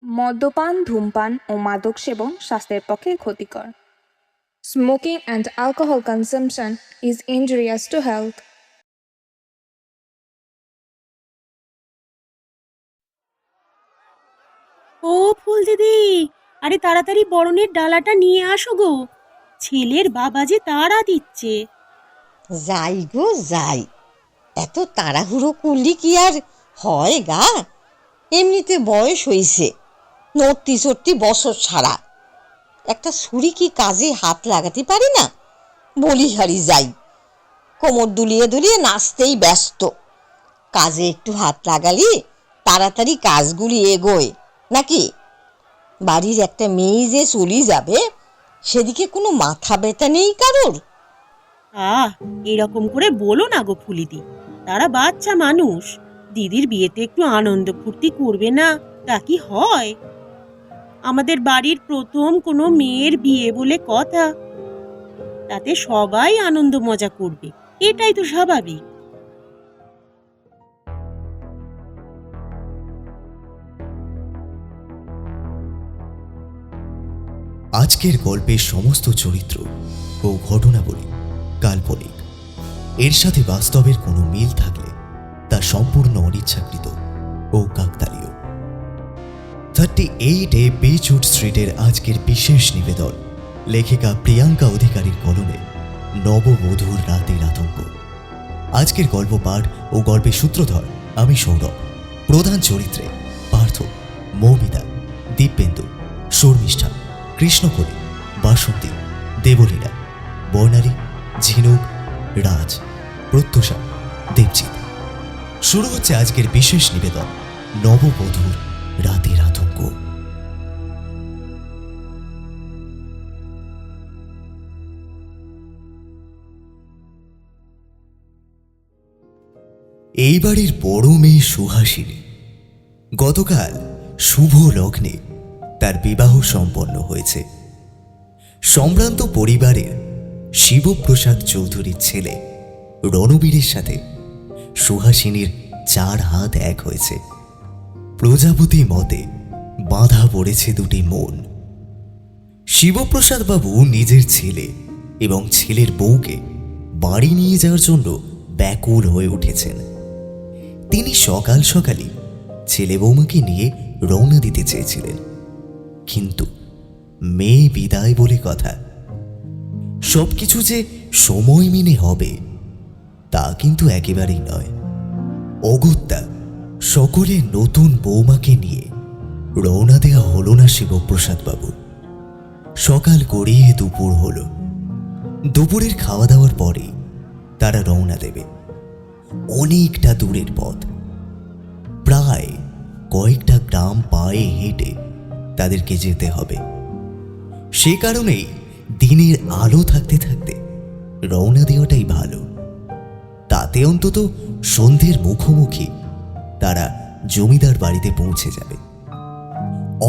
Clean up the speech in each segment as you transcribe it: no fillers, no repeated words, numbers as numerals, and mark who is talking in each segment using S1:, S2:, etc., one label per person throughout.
S1: মদ্যপান, ধূমপান ও মাদক সেবন স্বাস্থ্যের পক্ষে ক্ষতিকর। Smoking and alcohol consumption is injurious to health.
S2: ও ফুল দিদি, আরে তাড়াতাড়ি বরণের ডালাটা নিয়ে আসো গো। ছেলের বাবা যে তাড়া দিচ্ছে।
S3: যাই গো যাই, এত তাড়াহুড়ো করলি কি আর হয় গা? এমনিতে বয়স হইছে, ৩৯ বছর ছাড়া একটা ছুরি কি কাজে হাত লাগাতে পারি না? বলিহারি যাই, কোমর দুলিয়ে দুলিয়ে নাচতেই ব্যস্ত। কাজে একটু হাত লাগালি তাড়াতাড়ি কাজগুলি এগোয় নাকি? বাড়ির একটা মেয়ে যে চলি যাবে, সেদিকে কোনো মাথা ব্যথা নেই কারোর?
S2: এরকম করে বলো না গো ফুলিদি, তারা বাচ্চা মানুষ। দিদির বিয়েতে একটু আনন্দ ফুর্তি করবে না, তা কি হয়? আমাদের বাড়ির প্রথম কোনো মেয়ের বিয়ে বলে কথা, তাতে সবাই আনন্দ মজা করবে, এটাই তো স্বাভাবিক।
S4: আজকের গল্পের সমস্ত চরিত্র ও ঘটনাবলী কাল্পনিক। এর সাথে বাস্তবের কোনো মিল থাকলে তা সম্পূর্ণ অনিচ্ছাকৃত ও কাকতালীয়। 38A বেচউড স্ট্রিটের আজকের বিশেষ নিবেদন লেখিকা প্রিয়াঙ্কা অধিকারীর কলমে নববধূর রাতের আতঙ্ক। আজকের গল্প পাঠ ও গল্পের সূত্রধর আমি সৌরভ। প্রধান চরিত্রে পার্থ, মৌমিতা, দীপেন্দু, শর্মিষ্ঠা, কৃষ্ণকলি, বাসন্তী, দেবলীনা, বর্ণালী, ঝিনুক, রাজ, প্রত্যুষা, দেবজিৎ। শুরু হচ্ছে আজকের বিশেষ নিবেদন নববধূর রাতের আতঙ্ক। এই বাড়ির বড় মেয়ে সুহাসিনী। গতকাল শুভ লগ্নে তার বিবাহ সম্পন্ন হয়েছে। সম্ভ্রান্ত পরিবারের শিবপ্রসাদ চৌধুরীর ছেলে রণবীরের সাথে সুহাসিনীর 4 হাত এক হয়েছে। প্রজাপতি মতে বাঁধা পড়েছে দুটি মন। শিবপ্রসাদ বাবু নিজের ছেলে এবং ছেলের বউকে বাড়ি নিয়ে যাওয়ার জন্য ব্যাকুল হয়ে উঠেছেন। তিনি সকাল সকালই ছেলে বৌমাকে নিয়ে রওনা দিতে চেয়েছিলেন, কিন্তু মেয়ে বিদায় বলে কথা। সবকিছু যে সময় মেনে হবে তা কিন্তু একেবারেই নয়। অগত্যা সকলে নতুন বৌমাকে নিয়ে রওনা দেওয়া হলো না শিবপ্রসাদ বাবু। সকাল গড়িয়ে দুপুর হলো। দুপুরের খাওয়া দাওয়ার পরে তারা রওনা দেবে। অনেকটা দূরের পথ, প্রায় কয়েকটা গ্রাম পায়ে হেঁটে তাদেরকে যেতে হবে। সে কারণেই দিনের আলো থাকতে থাকতে রওনা দেওয়াটাই ভালো। তাতে অন্তত সন্ধ্যের মুখোমুখি তারা জমিদার বাড়িতে পৌঁছে যাবে,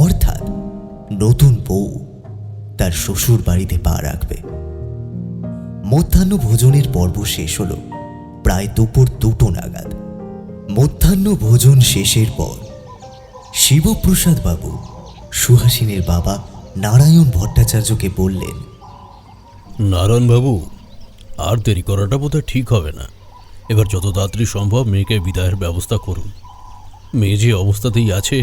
S4: অর্থাৎ নতুন বউ তার শ্বশুর বাড়িতে পা রাখবে। মধ্যাহ্ন ভোজনের পর্ব শেষ হলো প্রায় দুপুর 2টো নাগাদ। মধ্যাহ্ন ভোজন শেষের পর শিবপ্রসাদ বাবু সুহাসিনীর বাবা নারায়ণ ভট্টাচার্যকে বললেন,
S5: নারায়ণ বাবু, আর দেরি করাটা বোধহয় ঠিক হবে না। এবার যত তাড়াতাড়ি সম্ভব মেয়েকে বিদায়ের ব্যবস্থা করুন। মেয়ে যে অবস্থাতেই আছে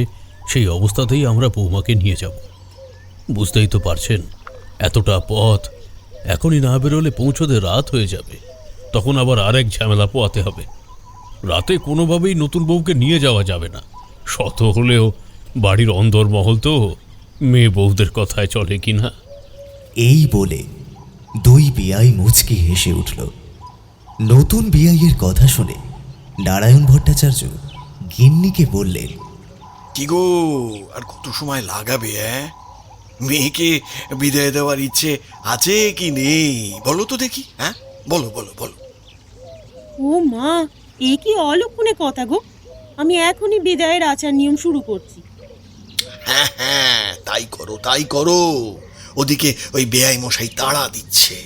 S5: সেই অবস্থাতেই আমরা বৌমাকে নিয়ে যাব। বুঝতেই তো পারছেন, এতটা পথ এখনই না বেরোলে পৌঁছতে রাত হয়ে যাবে। তখন আবার আরেক ঝামেলা পোয়াতে হবে। রাতে কোনোভাবেই নতুন বউকে নিয়ে যাওয়া যাবে না। শত হলেও বাড়ির অন্দরমহল তো, মেয়ে বউদের কথায় চলে কি না।
S4: এই বলে দুই বিয়াই মুচকি হেসে উঠল। নতুন বিয়াইয়ের কথা শুনে নারায়ণ ভট্টাচার্য গিন্নিকে বললেন,
S6: কি গো, আর কত সময় লাগাবে? মেয়েকে বিদায় দেওয়ার ইচ্ছে আছে কি নেই বলো তো দেখি। বলো বলো বলো।
S2: ও মা, এ কি অলক্ষণে কথা গো! আমি এখনই বিদায়ের আচার নিয়ম শুরু করছি।
S6: হ্যাঁ, তাই করো তাই করো। ওদিকে ওই বেয়াই মশাই তাড়া দিচ্ছে।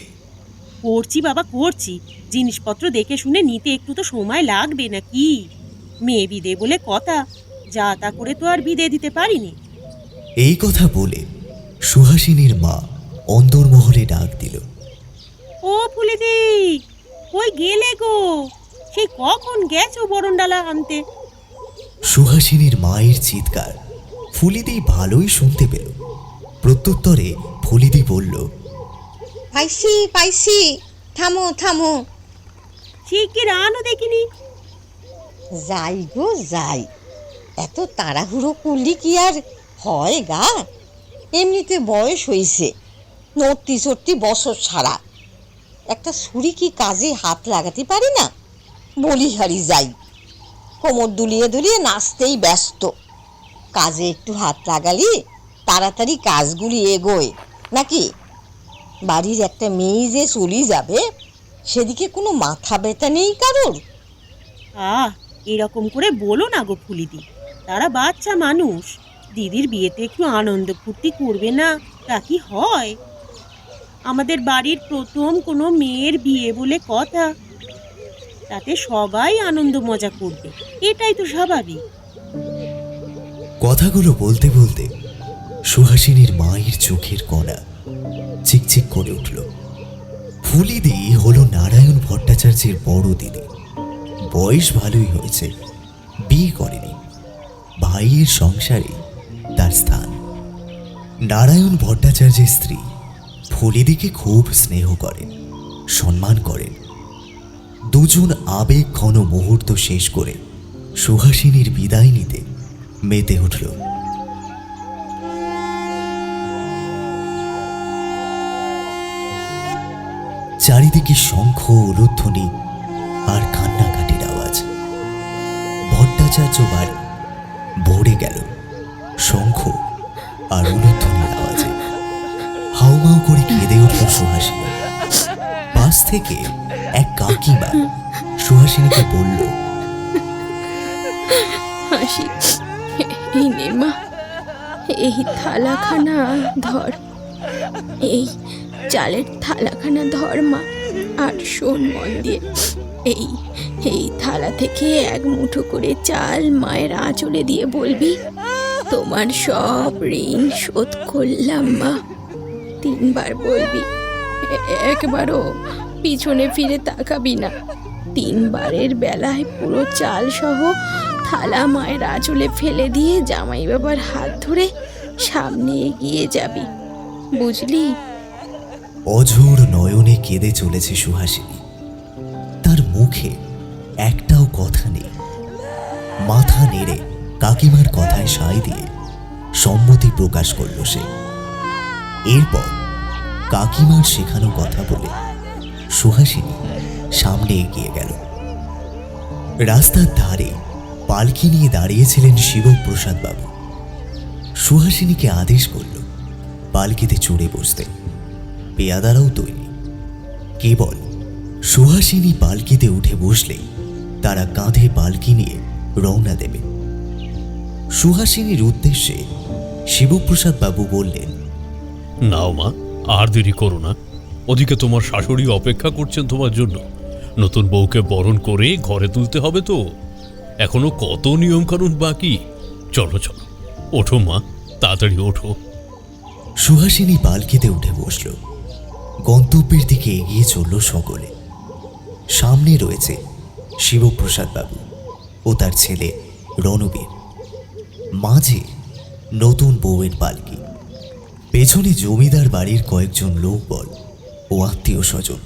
S2: করছি বাবা করছি, জিনিসপত্র দেখে শুনে নিতে একটু তো সময় লাগবে নাকি? মেয়ে বিদে বলে কথা, যা তা করে তো আর বিদে দিতে পারিনি।
S4: এই কথা বলে সুহাসিনীর মা অন্দরমহলে ডাক দিল।
S2: ও ফুলিদি, কই গেলে গো? সেই কখন গেছো বরণডালা আনতে?
S4: সুহাসিনীর মায়ের চিৎকার ফুলিদি ভালোই শুনতে পেল। প্রত্যুত্তরে ফুলিদি বলল,
S3: পাইছি পাইছি, থামো থামো।
S2: শিগগির আনো দেখিনি।
S3: যাই গো যাই, এত তাড়াহুড়ো করলি কি আর হয় গা? এমনিতে বয়স হয়েছে, ৩৯ বছর ছাড়া। একটা ছুরি কি কাজে হাত লাগাতে পারি না? বলিহারি যাই, কোমর দুলিয়ে দুলিয়ে নাচতেই ব্যস্ত। কাজে একটু হাত লাগালি তাড়াতাড়ি কাজগুলি এগোয় নাকি? বাড়ির একটা মেয়ে যে চলি যাবে, সেদিকে কোনো মাথা ব্যথা নেই কারোর?
S2: এরকম করে বলো না গো ফুলিদি, তারা বাচ্চা মানুষ। দিদির বিয়েতে একটু আনন্দ ফুর্তি করবে না, তা কি হয়? আমাদের বাড়ির প্রথম কোনো মেয়ের বিয়ে বলে কথা, তাতে সবাই আনন্দ মজা করবে, এটাই তো স্বাভাবিক।
S4: কথাগুলো বলতে বলতে সুহাসিনীর মায়ের চোখের কণা চিকচিক করে উঠল। ফুলিদি হলো নারায়ণ ভট্টাচার্যের বড় দিদি। বয়স ভালোই হয়েছে, বিয়ে করেনি। ভাইয়ের সংসারে তার স্থান। নারায়ণ ভট্টাচার্যের স্ত্রী ফুলিদিকে খুব স্নেহ করেন, সম্মান করেন। দুজন আবেগ ঘন মুহূর্ত শেষ করে সুহাসিনীর বিদায় নিতে মেতে উঠল। চারিদিকে শঙ্খ, উলুধ্বনি আর কান্নাকাটির আওয়াজ। ভট্টাচার্য বাড়ি ভরে গেল শঙ্খ আর উলুধ্বনির আওয়াজে। হাউমাউ করে কেঁদে উঠল সুহাসিনী। পাশ থেকে এক কাকিমা সুহাসিনীকে বলল,
S7: হাসি, এই নে মা, এই থালাখানা ধর, এই চালের থালাখানা ধর মা। আর শোন মন দিয়ে, এই এই থালা থেকে এক মুঠো করে চাল মায়ের আঁচলে দিয়ে বলবি, তোমার সব ঋণ শোধ করলাম মা। 3 বার বলবি, একবারও পিছনে ফিরে তাকাবি না। 3 বারের বেলায় পুরো চাল সহ থালা মায়ের আঁচলে ফেলে দিয়ে জামাই বাবার হাত ধরে সামনে এগিয়ে যাবি, বুঝলি?
S4: অঝোর নয়নে কেঁদে চলেছে সুহাসিনী। তার মুখে একটাও কথা নেই। মাথা নেড়ে কাকিমার কথায় সায় দিয়ে সম্মতি প্রকাশ করল সে। এরপর কাকিমার শেখানো কথা বলে সুহাসিনী সামনে এগিয়ে গেল। রাস্তার ধারে পালকি নিয়ে দাঁড়িয়েছিলেন শিবপ্রসাদ বাবু। সুহাসিনীকে আদেশ করল পালকিতে চড়ে বসতে। পেয়াদারাও তৈরি। কেবল সুহাসিনী পালকিতে উঠে বসলেই তারা কাঁধে পালকি নিয়ে রওনা দেবে। সুহাসিনীর উদ্দেশ্যে শিবপ্রসাদ বাবু বললেন,
S5: নাও মা, আর দেরি করো না। ওদিকে তোমার শাশুড়ি অপেক্ষা করছেন তোমার জন্য। নতুন বউকে বরণ করে ঘরে তুলতে হবে তো, এখনো কত নিয়ম কানুন বাকি। চলো চলো, ওঠো মা, তাড়াতাড়ি ওঠো।
S4: সুহাসিনী পালকিতে উঠে বসল। গন্তব্যের দিকে এগিয়ে চলল সকলে। সামনে রয়েছে শিবপ্রসাদ বাবু ও তার ছেলে রণবীর। মাঝে নতুন বউয়ের পালকি। পেছনে জমিদার বাড়ির কয়েকজন লোকবল ও আত্মীয় স্বজন।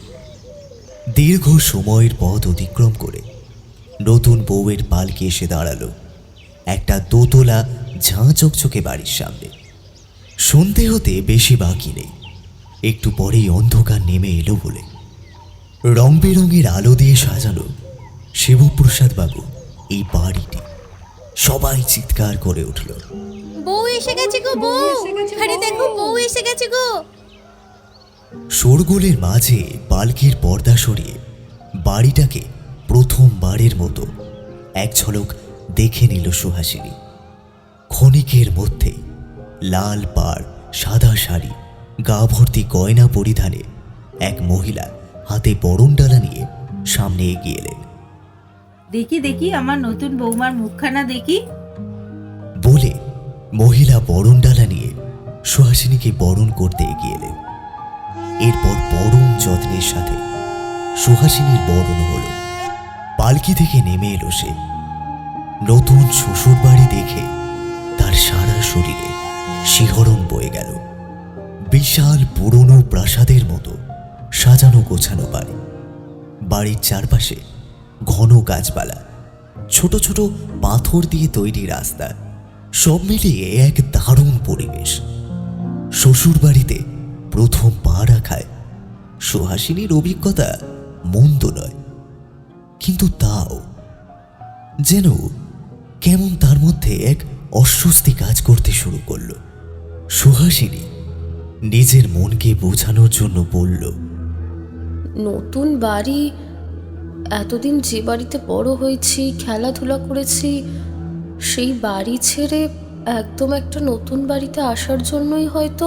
S4: দীর্ঘ সময়ের পথ অতিক্রম করে নতুন বউয়ের পালকি এসে দাঁড়ালো একটা দোতলা ঝাঁ চকচকে বাড়ির সামনে। সন্ধে হতে বেশি বাকি নেই, একটু পরেই অন্ধকার নেমে এলো বলে রং বেরঙের আলো দিয়ে সাজানো শিবপ্রসাদ বাবু এই বাড়িটি। সবাই চিৎকার করে উঠল,
S7: বউ এসে গেছে গো, বউ! আরে দেখো, বউ এসে গেছে গো!
S4: শোরগোলের মাঝে পালকির পর্দা সরিয়ে বাড়িটাকে প্রথমবারের মতো এক ঝলক দেখে নিল সুহাসিনী। ক্ষণিকের মধ্যে লাল পাড়, সাদা শাড়ি, গা ভর্তি গয়না পরিধানে এক মহিলা হাতে বরণডালা নিয়ে সামনে এগিয়ে এলেন।
S8: দেখি দেখি আমার নতুন বৌমার মুখখানা দেখি।
S4: বলে মহিলা বরণডালা নিয়ে সুহাসিনীকে বরণ করতে এগিয়ে এলেন। এরপর পরম যত্নের সাথে সুহাসিনীর বরণ হলো। পালকি থেকে নেমে এলো সে। নতুন শ্বশুর বাড়ি দেখে তার সারা শরীরে শিহরণ বয়ে গেল। বিশাল পুরনো প্রাসাদের মতো সাজানো গোছানো বাড়ি। বাড়ির চারপাশে ঘন গাছপালা, ছোট ছোট পাথর দিয়ে তৈরি রাস্তা, সব মিলিয়ে এক দারুণ পরিবেশ। শ্বশুর বাড়িতে প্রথম পা রাখায় সুহাসিনীর অভিজ্ঞতা মন্দ নয়, কিন্তু তাও যেন কেমন তার মধ্যে এক অস্বস্তি কাজ করতে শুরু করল। সুহাসিনী নিজের মনকে বোঝানোর জন্য বলল,
S8: নতুন বাড়ি, এতদিন যে বাড়িতে বড় হয়েছি, খেলাধুলা করেছি, সেই বাড়ি ছেড়ে একদম একটা নতুন বাড়িতে আসার জন্যই হয়তো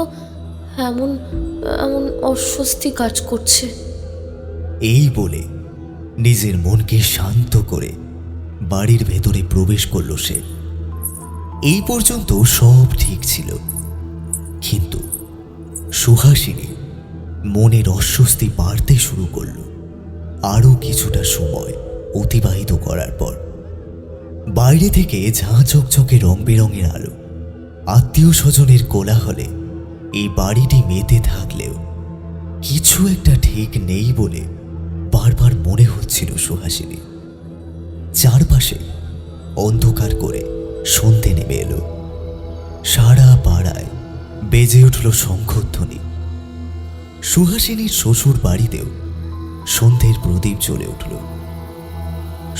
S8: এমন এমন অস্বস্তি কাজ করছে।
S4: এই বলে নিজের মনকে শান্ত করে বাড়ির ভেতরে প্রবেশ করল সে। এই পর্যন্ত সব ঠিক ছিল, কিন্তু সুহাসিনী মনের অস্বস্তি বাড়তে শুরু করল। আরও কিছুটা সময় অতিবাহিত করার পর বাইরে থেকে ঝাঁ চকচকে রং বেরঙের আলো, আত্মীয় স্বজনের কোলাহলে এই বাড়িটি মেতে থাকলেও কিছু একটা ঠিক নেই বলে বারবার মনে হচ্ছিল সুহাসিনী। চারপাশে অন্ধকার করে সন্ধে নেমে এলো। সারা পাড়ায় বেজে উঠল শঙ্খধ্বনি। সুহাসিনীর শ্বশুর বাড়িতেও সন্ধ্যের প্রদীপ জ্বলে উঠল।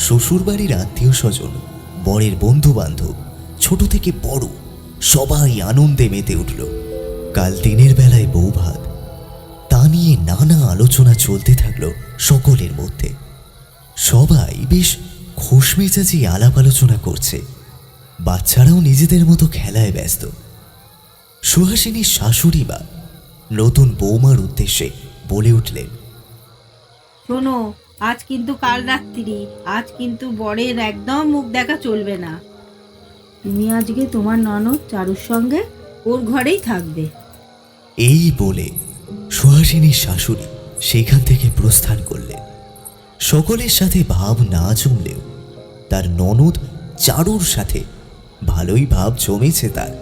S4: শ্বশুর বাড়ির আত্মীয় স্বজন, বরের বন্ধু বান্ধব, ছোট থেকে বড় সবাই আনন্দে মেতে উঠল। কাল দিনের বেলায় বউ ভাত, তা নিয়ে নানা আলোচনা চলতে থাকলো সকলের মধ্যে। সবাই বেশ খোশমেজাজি আলাপ আলোচনা করছে। বাচ্চারাও নিজেদের মতো খেলায় ব্যস্ত। সুহাসিনীর শাশুড়ি মা নতুন বৌমার উদ্দেশ্যে বলে উঠলেন,
S9: শোনো, আজ কিন্তু কাল রাত্রি, আজ কিন্তু বরের একদম মুখ দেখা চলবে না। তুমি আজকে তোমার ননদ চারুর সঙ্গে ওর ঘরেই থাকবে।
S4: এই বলে সুহাসিনীর শাশুড়ি সেখান থেকে প্রস্থান করলেন। সকলের সাথে ভাব না জমলেও তার ননদ চারুর সাথে ভালোই ভাব জমেছে তার।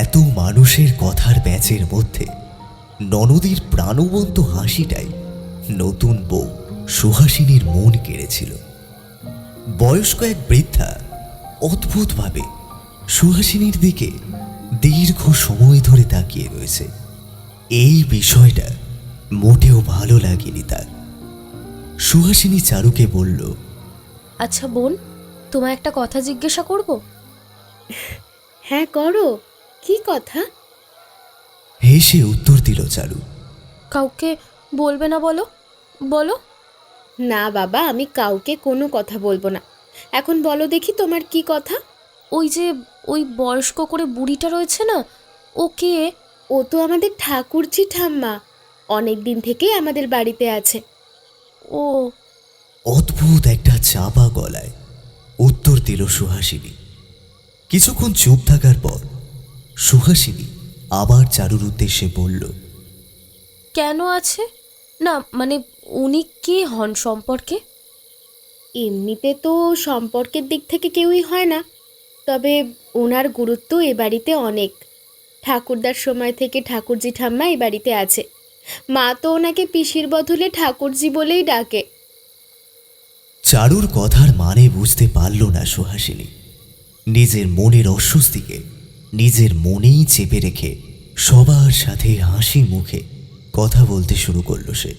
S4: এত মানুষের কথার প্যাচের মধ্যে ননদীর প্রাণবন্ত হাসিটাই নতুন বউ সুহাসিনীর মন কেড়েছিল। বয়স্ক এক বৃদ্ধা অদ্ভুতভাবে সুহাসিনীর দিকে দীর্ঘ সময় ধরে তাকিয়ে রয়েছে। এই বিষয়টা মোটেও ভালো লাগেনি তার। সুহাসিনী চারুকে বলল,
S8: আচ্ছা বোন, তোমায় একটা কথা জিজ্ঞাসা করব? হ্যাঁ করো, কি কথা?
S4: হেসে উত্তর দিল চারু।
S8: কাউকে বলবে না বলো? বলো। না বাবা, আমি কাউকে কোনো কথা বলবো না। এখন বলো দেখি তোমার কি কথা? ওই যে ওই বয়স্ক করে বুড়িটা রয়েছে না, ও কে? ও তো আমাদের ঠাকুরজি ঠাম্মা, অনেক দিন থেকেই আমাদের বাড়িতে আছে। ও।
S4: অদ্ভুত একটা চাপা গলায় উত্তর দিল সুহাসিনী। কিছুক্ষণ চুপ থাকার পর সুহাসিনী আবার চারুর উদ্দেশ্যে বলল,
S8: কেন আছে? না মানে উনি কে হন সম্পর্কে? এমনিতে তো সম্পর্কের দিক থেকে কেউই হয় না, তবে ওনার গুরুত্ব এ বাড়িতে অনেক। ঠাকুরদার সময় থেকে ঠাকুরজি ঠাম্মা এই বাড়িতে আছে। মা তো ওনাকে পিসির বদলে ঠাকুরজি বলেই ডাকে।
S4: চারুর কথার মানে বুঝতে পারল না সুহাসিনী। নিজের মনের অস্বস্তিকে নিজের মনেই চেপে রেখে সবার সাথে হাসি মুখে কথা বলতে শুরু করল সে।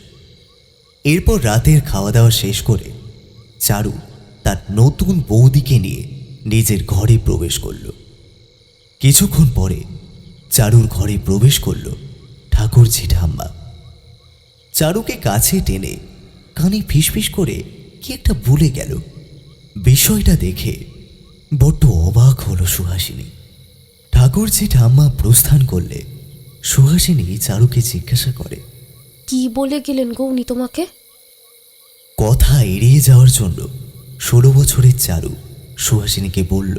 S4: এরপর রাতের খাওয়া দাওয়া শেষ করে চারু তার নতুন বৌদিকে নিয়ে নিজের ঘরে প্রবেশ করল। কিছুক্ষণ পরে চারুর ঘরে প্রবেশ করল ঠাকুরজি ঠাম্মা। চারুকে কাছে টেনে কানে ফিসফিস করে কি একটা বলে গেল। বিষয়টা দেখে বড্ড অবাক হলো সুহাসিনী। ঠাকুরজি ঠাম্মা প্রস্থান করলে সুহাসিনী চারুকে জিজ্ঞাসা করে,
S8: কি বলে গেলেন গো উনি তোমাকে?
S4: কথা এড়িয়ে যাওয়ার জন্য 16 বছরের চারু সুহাসিনীকে বলল,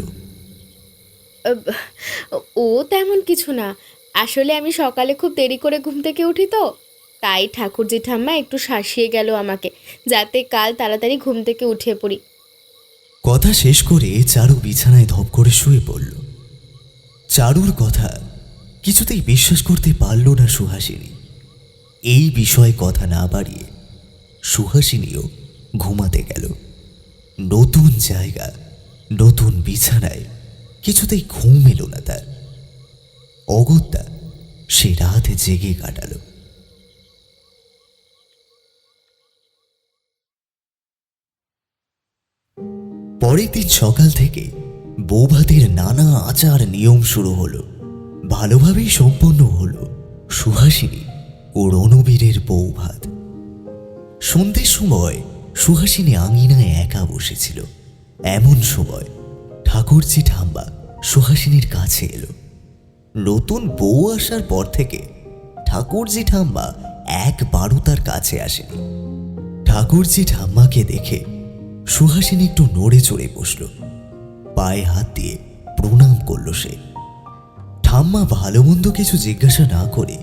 S8: আব, ও তেমন কিছু না, আসলে আমি সকালে খুব দেরি করে ঘুম থেকে উঠি তো, তাই ঠাকুর জেঠাম্মা একটু শাসিয়ে গেল আমাকে, যাতে কাল তাড়াতাড়ি ঘুম থেকে উঠে পড়ি।
S4: কথা শেষ করে চারু বিছানায় ধপ করে শুয়ে পড়ল। চারুর কথা কিছুতেই বিশ্বাস করতে পারল না সুহাসিনী। এই বিষয়ে কথা না বাড়িয়ে সুহাসিনীও ঘুমাতে গেল। নতুন জায়গা, নতুন বিছানায় কিছুতেই ঘুম এলো না তার। অগত্যা সে রাত জেগে কাটালো। পরের দিন সকাল থেকে বৌভাতের নানা আচার নিয়ম শুরু হলো। ভালোভাবেই সম্পন্ন হলো সুহাসিনী ও রণবীরের বৌভাত। সন্ধ্যের সময় সুহাসিনী আঙিনায় একা বসেছিল। এমন সময় ঠাকুরজি ঠাম্মা সুহাসিনীর কাছে এলো। নতুন বউ আসার পর থেকে ঠাকুরজি ঠাম্মা একবারও তার কাছে আসেনি। ঠাকুরজি ঠাম্মাকে দেখে সুহাসিনী একটু নড়ে চড়ে বসল। পায়ে হাত দিয়ে প্রণাম করল সে। ঠাম্মা ভালো মন্দ কিছু জিজ্ঞাসা না করে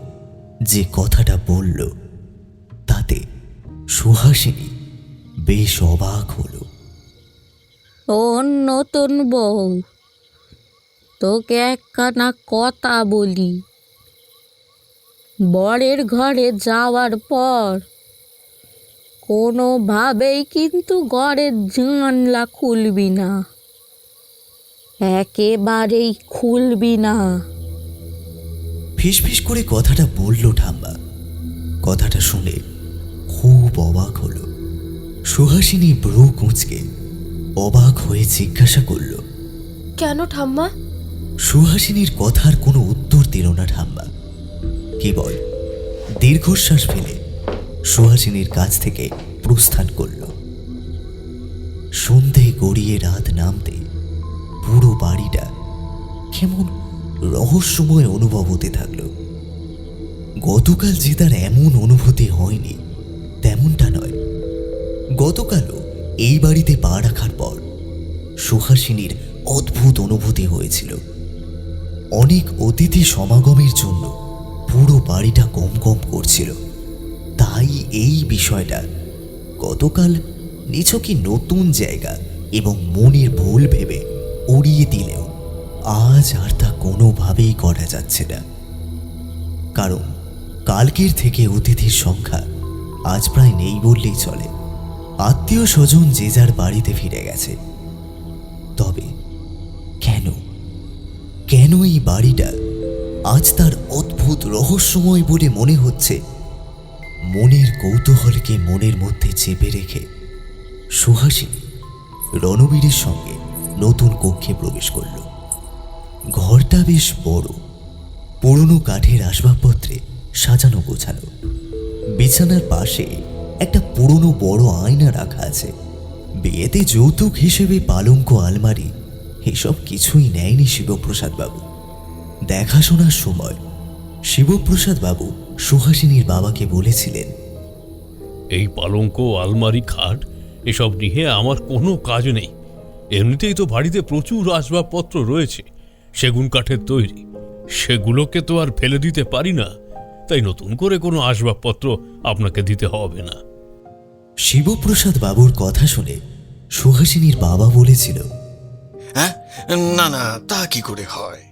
S4: যে কথাটা বলল, তাতে সুহাসিনী বেশ অবাক হলো।
S10: ও নতুন বউ, তোকে একখানা কথা বলি। বরের ঘরে যাওয়ার পর কোনোভাবেই কিন্তু ঘরের জানলা খুলবি না, একেবারেই খুলবি না।
S4: ফিসফিস করে কথাটা বলল ঠাম্মা। কথাটা শুনে খুব অবাক হলো। সুহাসিনী ব্রু কুঁচকে অবাক হয়ে জিজ্ঞাসা করল,
S8: কেন ঠাম্মা?
S4: সুহাসিনীর কথার কোনো উত্তর দিল না ঠাম্মা। কেবল দীর্ঘশ্বাস ফেলে সুহাসিনীর কাছ থেকে প্রস্থান করল। সন্ধে গড়িয়ে রাত নামতে পুরো বাড়িটা কেমন রহস্যময় অনুভব হতে থাকল। গতকাল যে তার এমন অনুভূতি হয়নি তেমনটা নয়। গতকালও এই বাড়িতে পা রাখার পর সুহাসিনীর অদ্ভুত অনুভূতি হয়েছিল। অনেক অতিথি সমাগমের জন্য পুরো বাড়িটা গম গম করছিল। তাই এই বিষয়টা গতকাল নিছকই নতুন জায়গা এবং মনের ভুল ভেবে উড়িয়ে দিলেও আজ আর তা কোনোভাবেই করা যাচ্ছে না। কারণ কালকের থেকে অতিথির সংখ্যা আজ প্রায় নেই বললেই চলে। আত্মীয় স্বজন যে যার বাড়িতে ফিরে গেছে। তবে কেন কেন এই বাড়িটা আজ তার অদ্ভুত রহস্যময় বলে মনে হচ্ছে? মনের কৌতূহলকে মনের মধ্যে চেপে রেখে সুহাসিনী রণবীরের সঙ্গে নতুন কক্ষে প্রবেশ করল। ঘরটা বেশ বড়, পুরনো কাঠের আসবাবপত্রে সাজানো গোছানো। বিছানার পাশে একটা পুরনো বড় আয়না রাখা আছে। বিয়েতে যৌতুক হিসেবে পালঙ্ক, আলমারি এসব কিছুই নেয়নি শিবপ্রসাদ বাবু। দেখাশোনার সময় শিবপ্রসাদ বাবু সুহাসিনীর বাবাকে বলেছিলেন,
S5: এই পালঙ্ক, আলমারি, খাট এসব নিয়ে আমার কোনো কাজ নেই। এমনিতেই তো বাড়িতে প্রচুর আসবাবপত্র রয়েছে সেগুন কাঠের তৈরি, সেগুলোকে তো আর ফেলে দিতে পারি না। তাই নতুন করে কোনো আসবাবপত্র আপনাকে দিতে হবে না।
S4: শিবপ্রসাদ বাবুর কথা শুনে সুহাসিনীর বাবা বলেছিল,
S6: হ্যাঁ, না না, তা কি করে হয়?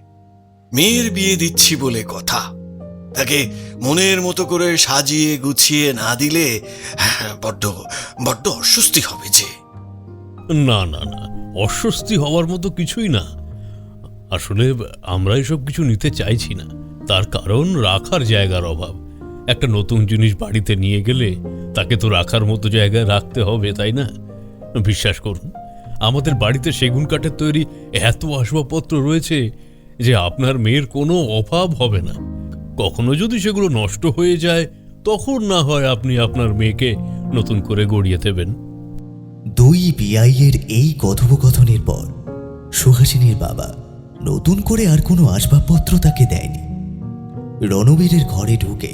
S6: মেয়ের বিয়ে দিচ্ছি বলে কথা, তাকে মনের মতো করে সাজিয়ে গুছিয়ে না দিলে বড্ড বড্ড অস্বস্তি হবে যে।
S5: না না না, অস্বস্তি হওয়ার মতো কিছুই না। আসলে আমরা এসব কিছু নিতে চাইছি না। তার কারণ রাখার জায়গার অভাব। একটা নতুন জিনিস বাড়িতে নিয়ে গেলে তাকে তো রাখার মতো জায়গায় রাখতে হবে, তাই না? বিশ্বাস করুন, আমাদের বাড়িতে সেগুন কাঠের তৈরি এত আসবাবপত্র রয়েছে যে আপনার মেয়ের কোনো অভাব হবে না। কখনো যদি সেগুলো নষ্ট হয়ে যায় তখন না হয় আপনি আপনার মেয়েকে নতুন করে গড়িয়ে দেবেন।
S4: দুই বিআইয়ের এই কথোপকথনের পর সুহাসিনীর বাবা নতুন করে আর কোনো আসবাবপত্র তাকে দেয়নি। রণবীরের ঘরে ঢুকে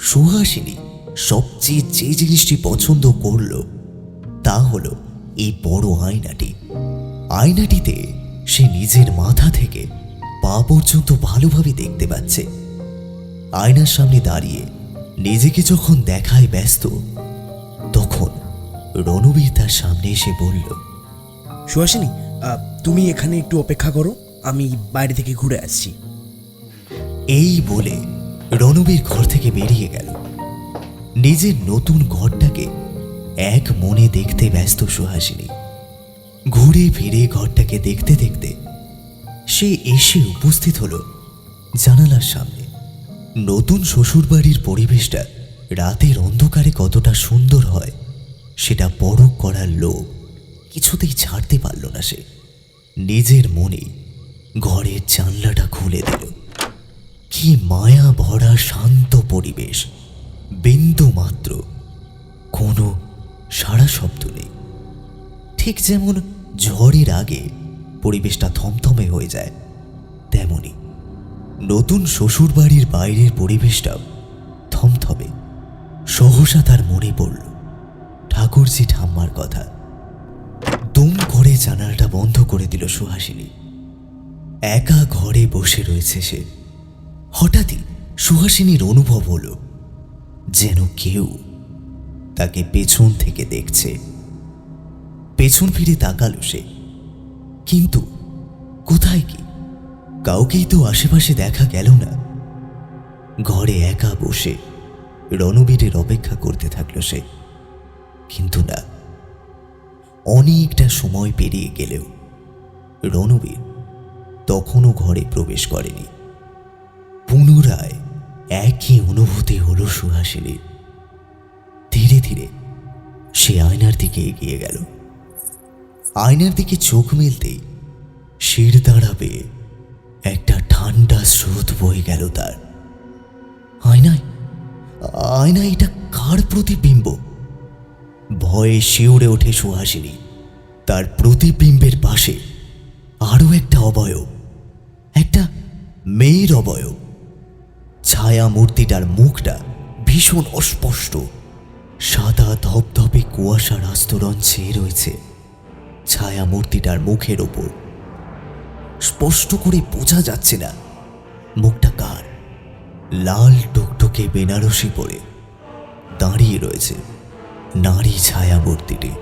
S4: সুহাসিনী সবচেয়ে যে জিনিসটি পছন্দ করল তা হলো এই বড় আয়নাটি। আয়নাটিতে সে সে নিজের মাথা থেকে পা পর্যন্ত ভালোভাবে দেখতে পাচ্ছে। আয়নার সামনে দাঁড়িয়ে নিজেকে যখন দেখায় ব্যস্ত, তখন রণবীর তার সামনে এসে বলল,
S11: সুহাসিনী, তুমি এখানে একটু অপেক্ষা করো, আমি বাইরে থেকে ঘুরে আসছি।
S4: এই বলে রণবীর ঘর থেকে বেরিয়ে গেল। নিজের নতুন ঘরটাকে এক মনে দেখতে ব্যস্ত সুহাসিনী। ঘুরে ফিরে ঘরটাকে দেখতে দেখতে সে এসে উপস্থিত হলো জানালার সামনে। নতুন শ্বশুরবাড়ির পরিবেশটা রাতের অন্ধকারে কতটা সুন্দর হয় সেটা পরখ করার লোভ কিছুতেই ছাড়তে পারল না সে। নিজের মনে ঘরের জানলাটা খুলে দিল। কি মায়া ভরা শান্ত পরিবেশ, বিন্দু মাত্র কোনো সাড়া শব্দ নেই। ঠিক যেমন ঝড়ের আগে পরিবেশটা থমথমে হয়ে যায়, তেমনি নতুন শ্বশুরবাড়ির বাইরের পরিবেশটাও থমথমে। সহসা তার মনে পড়ল ঠাকুরজি ঠাম্মার কথা। দুম করে জানালাটা বন্ধ করে দিল সুহাসিনী। একা ঘরে বসে রয়েছে সে। হঠাৎই সুহাসিনীর অনুভব হলো যেন কেউ তাকে পেছন থেকে দেখছে। পেছন ফিরে তাকালো সে, কিন্তু কোথায় কি? কাউকেই তো আশেপাশে দেখা গেল না। ঘরে একা বসে রণবীরের অপেক্ষা করতে থাকলো সে, কিন্তু না। অনেকটা সময় পেরিয়ে গেলেও রণবীর তখনও ঘরে প্রবেশ করেনি। পুনরায় একই অনুভূতি হলো সুহাসিনীর। ধীরে ধীরে সে আয়নার দিকে এগিয়ে গেল। আয়নার দিকে চোখ মেলতেই শির দাঁড়াবে একটা ঠান্ডা স্রোত বয়ে গেল তার। আয়নায় আয়নায় এটা কার প্রতিবিম্ব? ভয়ে শিউরে ওঠে সুহাসিনী। তার প্রতিবিম্বের পাশে আরো একটা অবয়ব, একটা মেয়ের অবয়ব। ছায়া মূর্তিটার মুখটা ভীষণ অস্পষ্ট। সাদা ধপধপে কুয়াশার আস্তরণ ছেয়ে রয়েছে ছায়া মূর্তিটার মুখের ওপর। স্পষ্ট করে বোঝা যাচ্ছে না মুখটা কার। লাল টুকটুকে বেনারসি পরে দাঁড়িয়ে রয়েছে নারী ছায়া মূর্তিটি।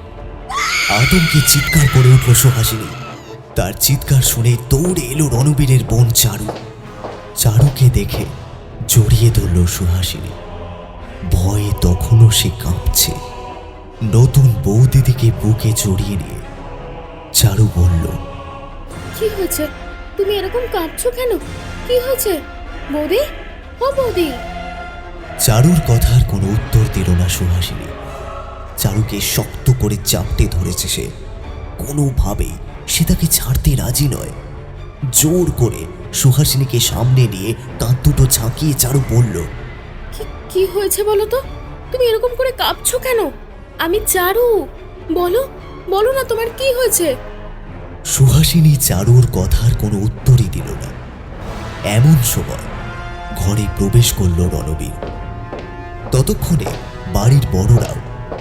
S4: আতঙ্কে চিৎকার করে উঠল সুহাসিনী। তার চিৎকার শুনে দৌড়ে এলো রণবীরের বোন চারু। চারুকে দেখে জড়িয়ে ধরল সুহাসিনী। ভয়ে তখনও সে কাঁপছে। নতুন বউ দিদিকে বুকে জড়িয়ে নিয়ে চারু বলল,
S8: কি হয়েছে? তুমি এরকম কাঁদছো কেন? কি হয়েছে বৌদি? ও বৌদি!
S4: চারুর কথার কোনো উত্তর দিল না সুহাসিনী। চারুকে শক্ত করে চাপটে ধরেছে সে। কোনোভাবেই সে তাকে ছাড়তে রাজি নয়। জোর করে সুহাসিনীকে সামনে নিয়ে কাঁধ দুটো ঝাঁকিয়ে চারু বলল,
S8: কি হয়েছে বলো তো? তুমি এরকম করে কাঁপছো কেন? আমি চারু। বলো বলো না, তোমার কি হয়েছে?
S4: সুহাসিনী চারুর কথার কোনো উত্তরই দিল না। এমন সময় ঘরে প্রবেশ করল রণবীর। ততক্ষণে বাড়ির বড়রাও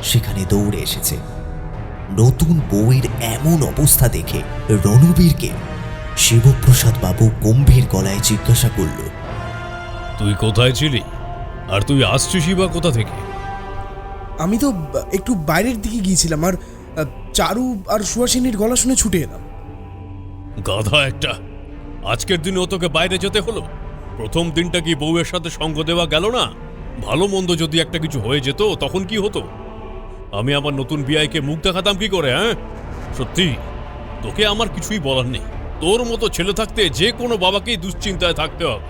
S4: সেখানে দৌড়ে এসেছে। নতুন বউয়ের এমন অবস্থা দেখে রণবীরকে শিবপ্রসাদ বাবু গম্ভীর গলায় জিজ্ঞাসা করল,
S5: তুই কোথায় ছিলি? আর তুই আসছিসই বা কোথা থেকে?
S11: আমি তো একটু বাইরের দিকে গিয়েছিলাম, আর চারু আর সুহাসিনীর গলা শুনে ছুটে এলাম।
S5: গাধা একটা! আজকের দিনে ও তোকে বাইরে যেতে হলো? প্রথম দিনটা কি বউয়ের সাথে সঙ্গ দেওয়া গেল না? ভালো মন্দ যদি একটা কিছু হয়ে যেত তখন কি হতো? আমি আমার নতুন বিয়াইকে মুখ দেখাতাম কি করে? হ্যাঁ, সত্যি তোকে আমার কিছুই বলার নেই। তোর মতো ছেলে থাকতে যে কোনো বাবাকেই দুশ্চিন্তায় থাকতে হবে।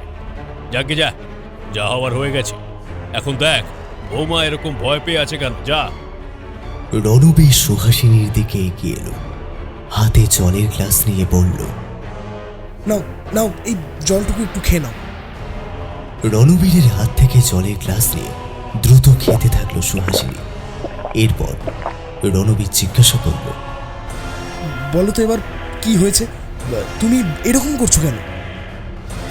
S5: যাকে যা, যা হওয়ার হয়ে গেছে। এখন দেখ বৌমা এরকম ভয় পেয়ে আছে কেন। যা।
S4: রণবীর সুহাসিনীর দিকে এগিয়ে এলো। হাতে জলের গ্লাস নিয়ে বলল,
S11: নাও নাও, এই জলটুকু একটু খেয়ে নাও।
S4: রণবীরের হাত থেকে জলের গ্লাস নিয়ে দ্রুত খেতে থাকলো সুহাসিনী। এরপর রণবীর জিজ্ঞাসা করল,
S11: বলো তো এবার কি হয়েছে? তুমি এরকম করছো কেন?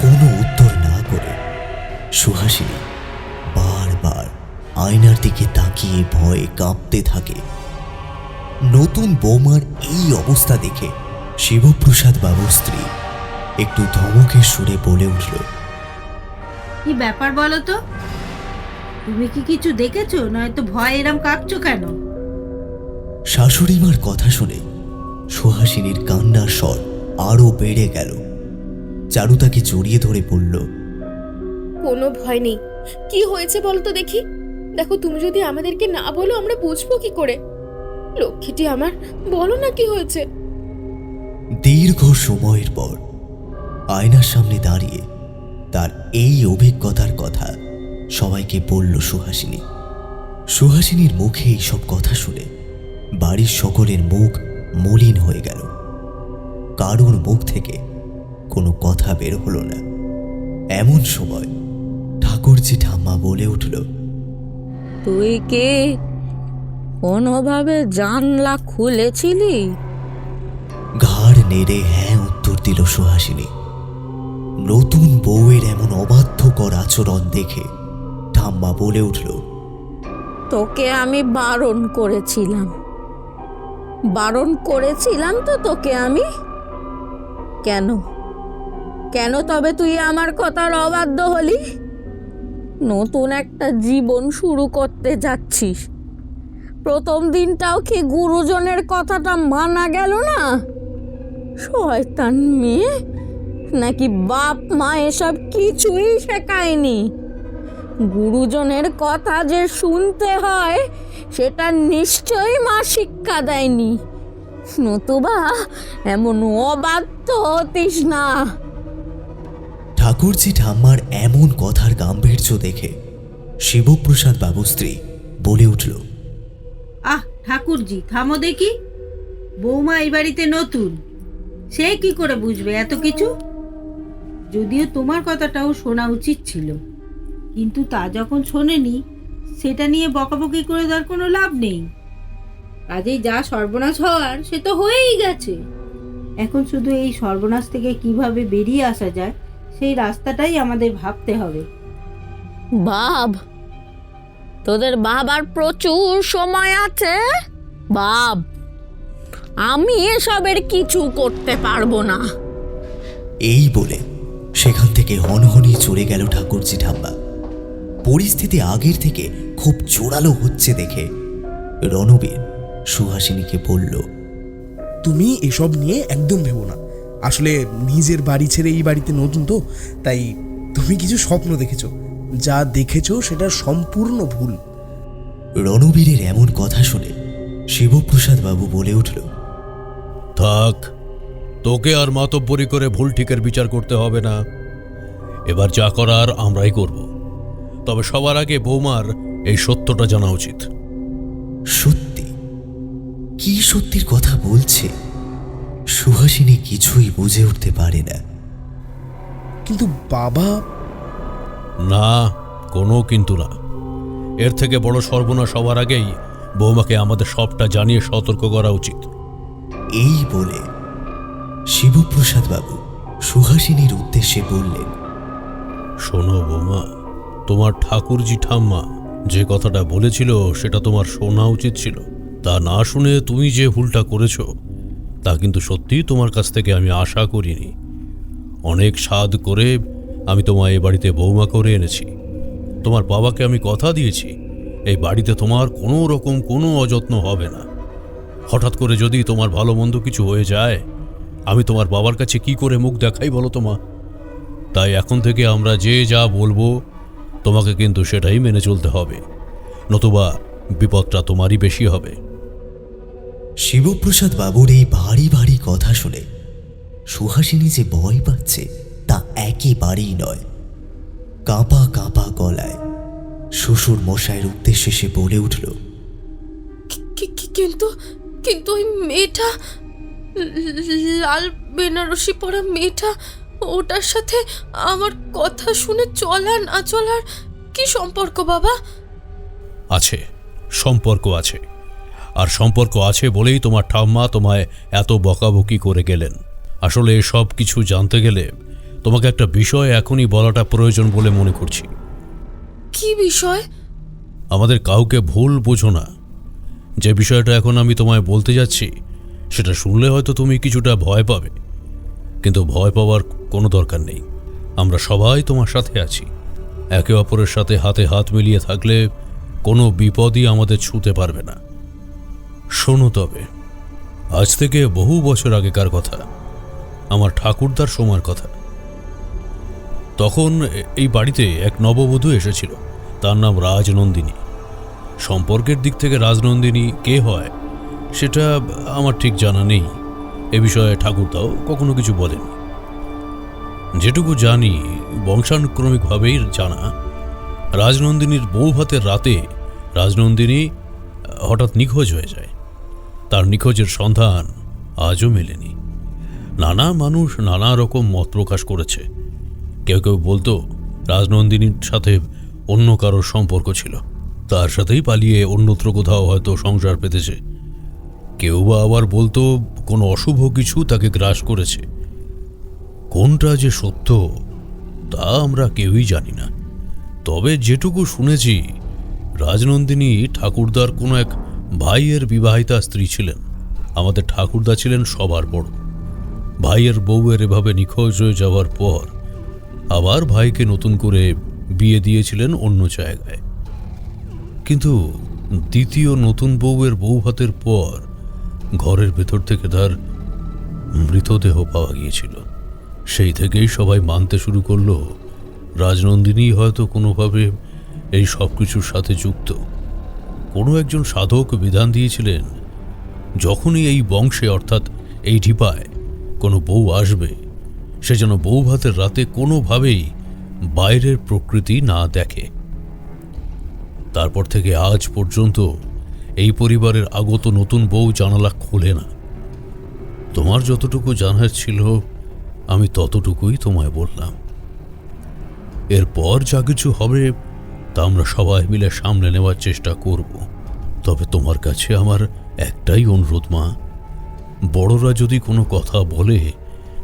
S4: কোনো উত্তর না করে সুহাসিনী বারবার আয়নার দিকে তাকিয়ে ভয়ে কাঁপতে থাকে। নতুন বৌমার এই অবস্থা দেখে শিবপ্রসাদ বাবুর স্ত্রী একটু ধমকের সুরে বলে উঠল,
S9: কি ব্যাপার বলো তো? তুমি কি কিছু দেখেছো, নয়তো ভয় এরম কাঁপছো কেন?
S4: শাশুড়িমার কথা শুনে সুহাসিনীর কান্নার স্বর আরো বেড়ে গেল। চারু তাকে জড়িয়ে ধরে বলল,
S8: কোনো ভয় নেই। কি হয়েছে বলো তো দেখি। দেখো, তুমি যদি আমাদেরকে না বলো আমরা বুঝবো কি করে? লক্ষ্মীটি আমার, বলো না কি হয়েছে।
S4: দীর্ঘ সময়ের পর আয়নার সামনে দাঁড়িয়ে তার এই অভিজ্ঞতার কথা সবাইকে বলল সুহাসিনী। সুহাসিনীর মুখে এইসব কথা শুনে বাড়ির সকলের মুখ মলিন হয়ে গেল। কারুর মুখ থেকে কোনো কথা বের হলো না। এমন সময় ঠাকুরজি ঠাম্মা বলে উঠল,
S10: তুই কি কোনোভাবে জানলা খুলেছিলি?
S4: ঘাড় নেড়ে হ্যাঁ উত্তর দিল সুহাসিনী। নতুন বউয়ের এমন অবাধ্যকর আচরণ দেখে ঠাম্মা বলে উঠল,
S10: তোকে আমি বারণ করেছিলাম। বারণ করেছিলাম তো তোকে আমি। কেন কেন তবে তুই আমার কথার অবাধ্য হলি? নতুন একটা জীবন শুরু করতে যাচ্ছিস, প্রথম দিনটাও কি গুরুজনের কথাটা মানা গেল না? শয়তান মেয়ে, নাকি বাপ মা এসব কিছুই শেখায়নি? গুরুজনের কথা যে শুনতে হয় সেটা নিশ্চয়ই মা শিক্ষা দেয়নি, নতুবা এমন অবাধ্য হতিস না।
S4: ঠাকুরজি ঠাম্মার এমন কথার গাম্ভীর্য দেখে শিবপ্রসাদ বাবুর স্ত্রী বলে উঠল,
S9: আহ ঠাকুরজি, থামো দেখি। বৌমা এই বাড়িতে নতুন, সে কি করে বুঝবে এত কিছু? যদিও তোমার কথাটাও শোনা উচিত ছিল, কিন্তু তা যখন শোনেনি, সেটা নিয়ে বকাবকি করে তার কোনো লাভ নেই। কাজেই যা সর্বনাশ হওয়ার সে তো হয়েই গেছে। এখন শুধু এই সর্বনাশ থেকে কিভাবে বেরিয়ে আসা যায় সেই রাস্তাটাই আমাদের ভাবতে হবে।
S10: ভাব, তোদের বাবার প্রচুর সময় আছে। ভাব, আমি এসবের কিছু করতে পারবো না।
S4: এই বলে সেখান থেকে হনহনি চলে গেল ঠাকুরজি ঠাম্মা। পরিস্থিতি আগের থেকে খুব জোরালো হচ্ছে দেখে রণবীর সুহাসিনীকে বলল,
S11: তুমি এসব নিয়ে একদম ভেবো না। আসলে নিজের বাড়ি ছেড়ে এই বাড়িতে নতুন তো, তাই তুমি কিছু স্বপ্ন দেখেছো। যা দেখেছো সেটা সম্পূর্ণ ভুল।
S4: রণবীরের এমন কথা শুনে শিবপ্রসাদ বাবু বলে উঠল,
S5: থাক, তোকে আর মাতব্বরি করে ভুল ঠিকের বিচার করতে হবে না। এবার যা করার আমরাই করব। তবে সবার আগে বৌমার এই সত্যটা জানা উচিত।
S4: সত্যি? কি সত্যির কথা বলছে? সুহাসিনী কিছুই বুঝে উঠতে পারে না।
S11: কিন্তু বাবা।
S5: না, কোনো কিন্তু না। এর থেকে বড় সর্বনাশ সবার আগেই বৌমাকে আমাদের সবটা জানিয়ে সতর্ক করা উচিত।
S4: এই বলে শিবপ্রসাদ বাবু সুহাসিনীর উদ্দেশ্যে বললেন,
S5: শোনো বৌমা, তোমার ঠাকুরজি ঠাম্মা যে কথাটা বলেছিল সেটা তোমার শোনা উচিত ছিল। তা না শুনে তুমি যে ভুলটা করেছো তা কিন্তু সত্যিই তোমার কাছ থেকে আমি আশা করিনি। অনেক সাধ করে আমি তোমায় এই বাড়িতে বৌমা করে এনেছি। তোমার বাবাকে আমি কথা দিয়েছি এই বাড়িতে তোমার কোনো রকম কোনো অযত্ন হবে না। হঠাৎ করে যদি তোমার ভালো মন্দ কিছু হয়ে যায়, আমি তোমার বাবার কাছে কি করে মুখ দেখাই বলো তোমা? তাই এখন থেকে আমরা যে যা বলবো তোমাকে কিন্তু সেটাই মেনে চলতে হবে, নতুবা বিপদটা তোমারই বেশি হবে।
S4: শিবপ্রসাদ বাবুর এই ভারী ভারী কথা শুনে সুহাসিনী যে ভয় পাচ্ছে তা একেবারেই নয়। কাঁপা কাঁপা গলায় শ্বশুর মশাইয়ের উদ্দেশ্যে সে বলে উঠল,
S7: কিন্তু কিন্তু ওই মেয়েটা, লাল বেনারসি পরা মেয়েটা, ওটার সাথে আমার কথা শুনে চলা না চলার কি সম্পর্ক বাবা?
S5: আছে, সম্পর্ক আছে। আর সম্পর্ক আছে বলেই তোমার ঠাম্মা তোমায় এত বকাবকি করে গেলেন। আসলে সব কিছু জানতে গেলে তোমাকে একটা বিষয় এখনই বলাটা প্রয়োজন বলে মনে করছি।
S7: কি বিষয়?
S5: আমাদের কাউকে ভুল বোঝো না। যে বিষয়টা এখন আমি তোমায় বলতে যাচ্ছি সেটা শুনলে হয়তো তুমি কিছুটা ভয় পাবে, কিন্তু ভয় পাওয়ার কোনো দরকার নেই। আমরা সবাই তোমার সাথে আছি। একে অপরের সাথে হাতে হাত মিলিয়ে থাকলে কোনো বিপদই আমাদের ছুঁতে পারবে না। শোনো, তবে আজ থেকে বহু বছর আগেকার কথা, আমার ঠাকুরদার সময়ের কথা। তখন এই বাড়িতে এক নববধূ এসেছিল, তার নাম রাজনন্দিনী। সম্পর্কের দিক থেকে রাজনন্দিনী কে হয় সেটা আমার ঠিক জানা নেই, এ বিষয়ে ঠাকুরদাও কখনো কিছু বলেনি। যেটুকু জানি, বংশানুক্রমিকভাবেই জানা, রাজনন্দিনীর বউ ভাতের রাতে রাজনন্দিনী হঠাৎ নিখোঁজ হয়ে যায়। তার নিখোঁজের সন্ধান আজও মেলেনি। নানা মানুষ নানা রকম মত প্রকাশ করেছে। কেউ কেউ বলতো রাজনন্দিনীর সাথে অন্য কারোর সম্পর্ক ছিল, তার সাথেই পালিয়ে অন্যত্র কোথাও হয়তো সংসার পেতেছে। কেউ বা আবার বলতো কোনো অশুভ কিছু তাকে গ্রাস করেছে। কোনটা যে সত্য তা আমরা কেউই জানি না। তবে যেটুকু শুনেছি, রাজনন্দিনী ঠাকুরদার কোনো এক ভাইয়ের বিবাহিতা স্ত্রী ছিলেন। আমাদের ঠাকুরদা ছিলেন সবার বড়। ভাইয়ের বউয়ের এভাবে নিখোঁজ হয়ে যাওয়ার পর আবার ভাইকে নতুন করে বিয়ে দিয়েছিলেন অন্য জায়গায়। কিন্তু দ্বিতীয় নতুন বউয়ের বউভাতের পর ঘরের ভেতর থেকে তার মৃতদেহ পাওয়া গিয়েছিল। সেই থেকেই সবাই মানতে শুরু করলো রাজনন্দিনী হয়তো কোনোভাবে এই সব কিছুর সাথে যুক্ত। কোনো একজন সাধক বিধান দিয়েছিলেন, যখনই এই বংশে অর্থাৎ এই ঢিপায় কোনো বউ আসবে, সে যেন বউ ভাতের রাতে কোনোভাবেই বাইরের প্রকৃতি না দেখে। তারপর থেকে আজ পর্যন্ত এই পরিবারের আগত নতুন বউ জানালা খোলে না। তোমার যতটুকু জানার ছিল আমি ততটুকুই তোমায় বললাম। এরপর যা কিছু হবে তা আমরা সবাই মিলে সামলে নেওয়ার চেষ্টা করব। তবে তোমার কাছে আমার একটাই অনুরোধ, মা, বড়রা যদি কোনো কথা বলে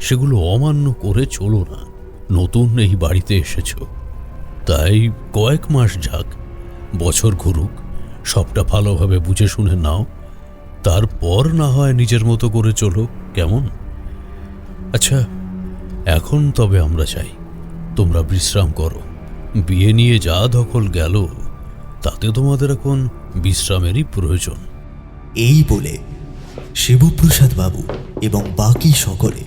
S5: সেগুলো অমান্য করে চলো না। নতুন এই বাড়িতে এসেছো, তাই কয়েক মাস যাক, বছর ঘুরুক, সবটা ভালোভাবে বুঝে শুনে নাও। তারপর না হয় নিজের মতো করে চলো, কেমন? আচ্ছা, এখন তবে আমরা চাই তোমরা বিশ্রাম করো। বিয়ে নিয়ে যা ধকল গেল তাতে তোমাদের এখন বিশ্রামেরই প্রয়োজন।
S4: এই বলে শিবপ্রসাদ বাবু এবং বাকি সকলে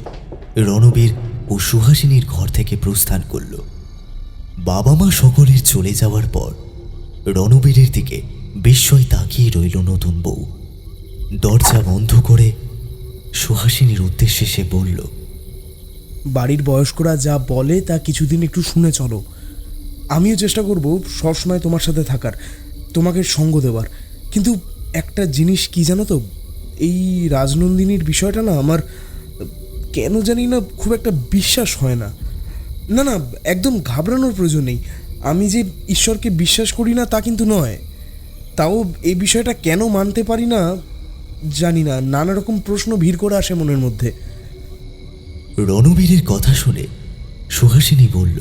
S4: রণবীর ও সুহাসিনীর ঘর থেকে প্রস্থান করল। বাবা মা সকলের চলে যাওয়ার পর রণবীরের দিকে বিস্ময় তাকিয়ে রইল নতুন বউ। দরজা বন্ধ করে সুহাসিনীর উদ্দেশ্যে সে বলল,
S11: বাড়ির বয়স্করা যা বলে তা কিছুদিন একটু শুনে চলো। আমিও চেষ্টা করব সবসময় তোমার সাথে থাকার, তোমাকে সঙ্গ দেওয়ার। কিন্তু একটা জিনিস কি জানো তো, এই রাজনন্দিনীর বিষয়টা না আমার কেন জানি না খুব একটা বিশ্বাস হয় না। না না, একদম ঘাবড়ানোর প্রয়োজন নেই। আমি যে ঈশ্বরকে বিশ্বাস করি না তা কিন্তু নয়, তাও এই বিষয়টা কেন মানতে পারি না জানি না। নানা রকম প্রশ্ন ভিড় করে আসে মনের মধ্যে।
S4: রণবীরের কথা শুনে সুহাসিনী বলল,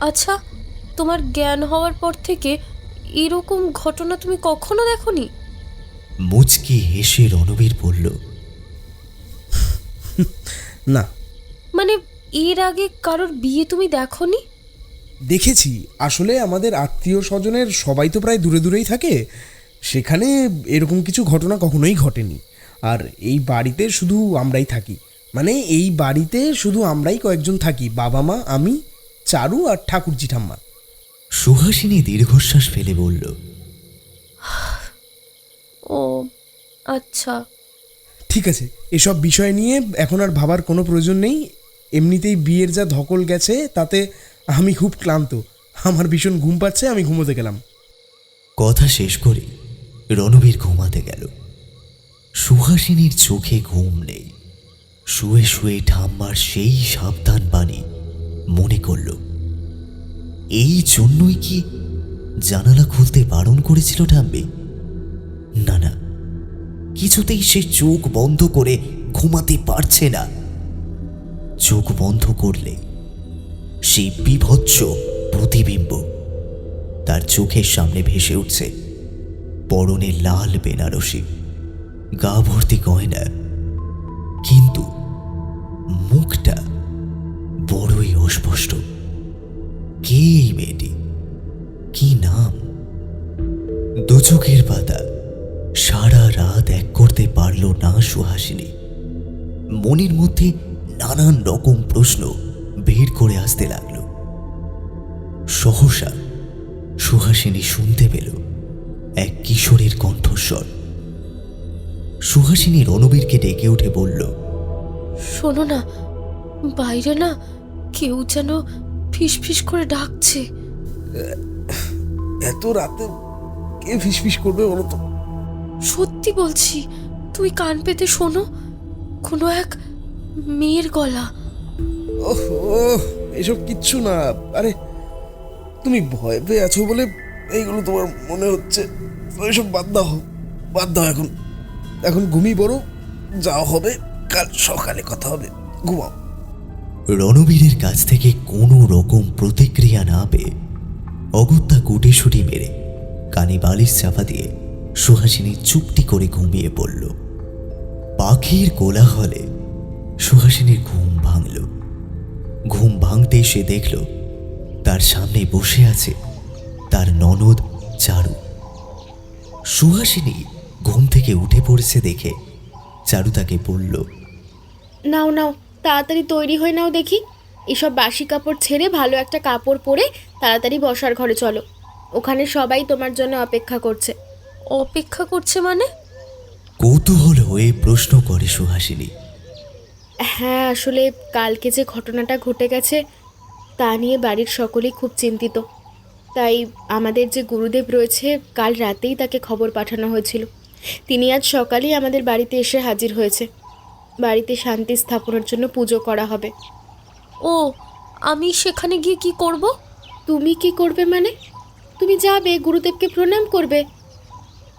S8: আচ্ছা, তোমার জ্ঞান হওয়ার পর থেকে এরকম ঘটনা তুমি কখনো দেখোনি?
S4: মুচকি হেসে রণবীর বলল,
S11: না।
S8: মানে এর আগে কারোর বিয়ে তুমি দেখোনি?
S11: দেখেছি, আসলে আমাদের আত্মীয় স্বজনের সবাই তো প্রায় দূরে দূরেই থাকে, সেখানে এরকম কিছু ঘটনা কখনোই ঘটেনি। আর এই বাড়িতে শুধু আমরাই থাকি, মানে এই বাড়িতে শুধু আমরাই কয়েকজন থাকি, বাবা মা, আমি, চারু আর ঠাকুরজি ঠাম্মা।
S4: সুহাসিনী দীর্ঘশ্বাস ফেলে বলল,
S8: ও আচ্ছা,
S11: ঠিক আছে, এসব বিষয় নিয়ে এখন আর ভাবার কোনো প্রয়োজন নেই। এমনিতেই বিয়ের যা ধকল গেছে তাতে আমি খুব ক্লান্ত, আমার ভীষণ ঘুম পাচ্ছে, আমি ঘুমোতে গেলাম।
S4: কথা শেষ করে রণবীর ঘুমাতে গেল। সুহাসিনীর চোখে ঘুম নেই। শুয়ে শুয়ে ঠাম্মার সেই সাবধান বাণী মনে করল। এই জন্যই কি জানালা খুলতে বারণ করেছিল ঠাম্মি? না না, কিছুতেই সে চোখ বন্ধ করে ঘুমাতে পারছে না। চোখ বন্ধ করলে সেই বিভৎস প্রতিবিম্ব তার চোখের সামনে ভেসে উঠছে। পরনে লাল বেনারসি, গা ভর্তি গয়না, কিন্তু মুখটা বড়ই অস্পষ্ট। কে এই মেয়েটি? কি নাম? দু চোখের পাতা সারা রাত এক করতে পারল না সুহাসিনী। মনের মধ্যে নানান রকম প্রশ্ন বের করে আসতে লাগলো। সহসা সুহাসিনী শুনতে পেল এক কিশোরীর কণ্ঠস্বর। সুহাসিনী রণবীরকে ডেকে উঠে বলল,
S8: শোনো না, বাইরে না কেউ যেন ফিসফিস করে ডাকছে।
S11: এত রাতে কে ফিসফিস করবে বলো তো?
S8: সত্যি বলছি, তুই কান পেতে শোনো, কোনো এক মেয়ের গলা।
S11: ওহো, এসব কিচ্ছু না। আরে তুমি ভয় পেয়ে আছো বলে এইগুলো তোমার মনে হচ্ছে। এসব বাদ দাও, বাদ দাও। এখন এখন ঘুমিয়ে পড়ো, যা হবে কাল সকালে কথা হবে, ঘুমাও।
S4: রণবীরের কাছ থেকে কোনো রকম প্রতিক্রিয়া না পেয়ে অগত্যা গুটিসুটি মেরে কানে বালিশ চাপা দিয়ে সুহাসিনী চুপটি করে ঘুমিয়ে পড়ল। পাখির কোলাহলে সুহাসিনীর ঘুম ভাঙল। ঘুম ভাঙতে সে দেখল তার সামনে বসে আছে তার ননদ চারু। সুহাসিনী ঘুম থেকে উঠে পড়েছে দেখে চারু তাকে বলল,
S8: নাও নাও, তাড়াতাড়ি তৈরি হয়ে নাও দেখি। এসব বাসি কাপড় ছেড়ে ভালো একটা কাপড় পরে তাড়াতাড়ি বসার ঘরে চলো। ওখানে সবাই তোমার জন্য অপেক্ষা করছে। অপেক্ষা করছে মানে?
S4: কৌতূহল হয়ে প্রশ্ন করে সুহাসিনী।
S8: হ্যাঁ, আসলে কালকে যে ঘটনাটা ঘটে গেছে তা নিয়ে বাড়ির সকলেই খুব চিন্তিত। তাই আমাদের যে গুরুদেব রয়েছে, কাল রাতেই তাকে খবর পাঠানো হয়েছিল। তিনি আজ সকালেই আমাদের বাড়িতে এসে হাজির হয়েছে। বাড়িতে শান্তি স্থাপনের জন্য পুজো করা হবে। ও, আমি সেখানে গিয়ে কি করব? তুমি কি করবে মানে? তুমি যাবে, গুরুদেবকে প্রণাম করবে।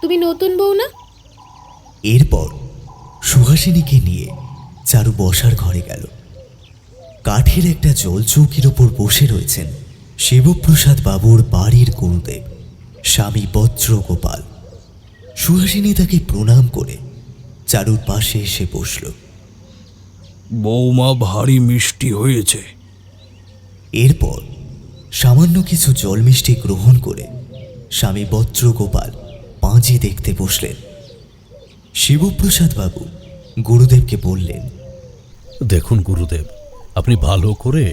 S8: তুমি নতুন বউ না?
S4: এরপর সুহাসিনীকে নিয়ে চারু বসার ঘরে গেল। কাঠের একটা জলচৌকির ওপর বসে রয়েছেন শিবপ্রসাদ বাবুর বাড়ির গুরুদেব স্বামী বজ্রগোপাল। সুহাসিনী তাকে প্রণাম করে চারুর পাশে এসে বসল।
S12: বৌমা ভারী মিষ্টি হয়েছে।
S4: এরপর সামান্য কিছু জল মিষ্টি গ্রহণ করে স্বামী বজ্রগোপাল পাঁজি দেখতে বসলেন। শিবপ্রসাদ বাবু গুরুদেবকে বললেন,
S5: দেখুন গুরুদেব, আপনি ভালো করে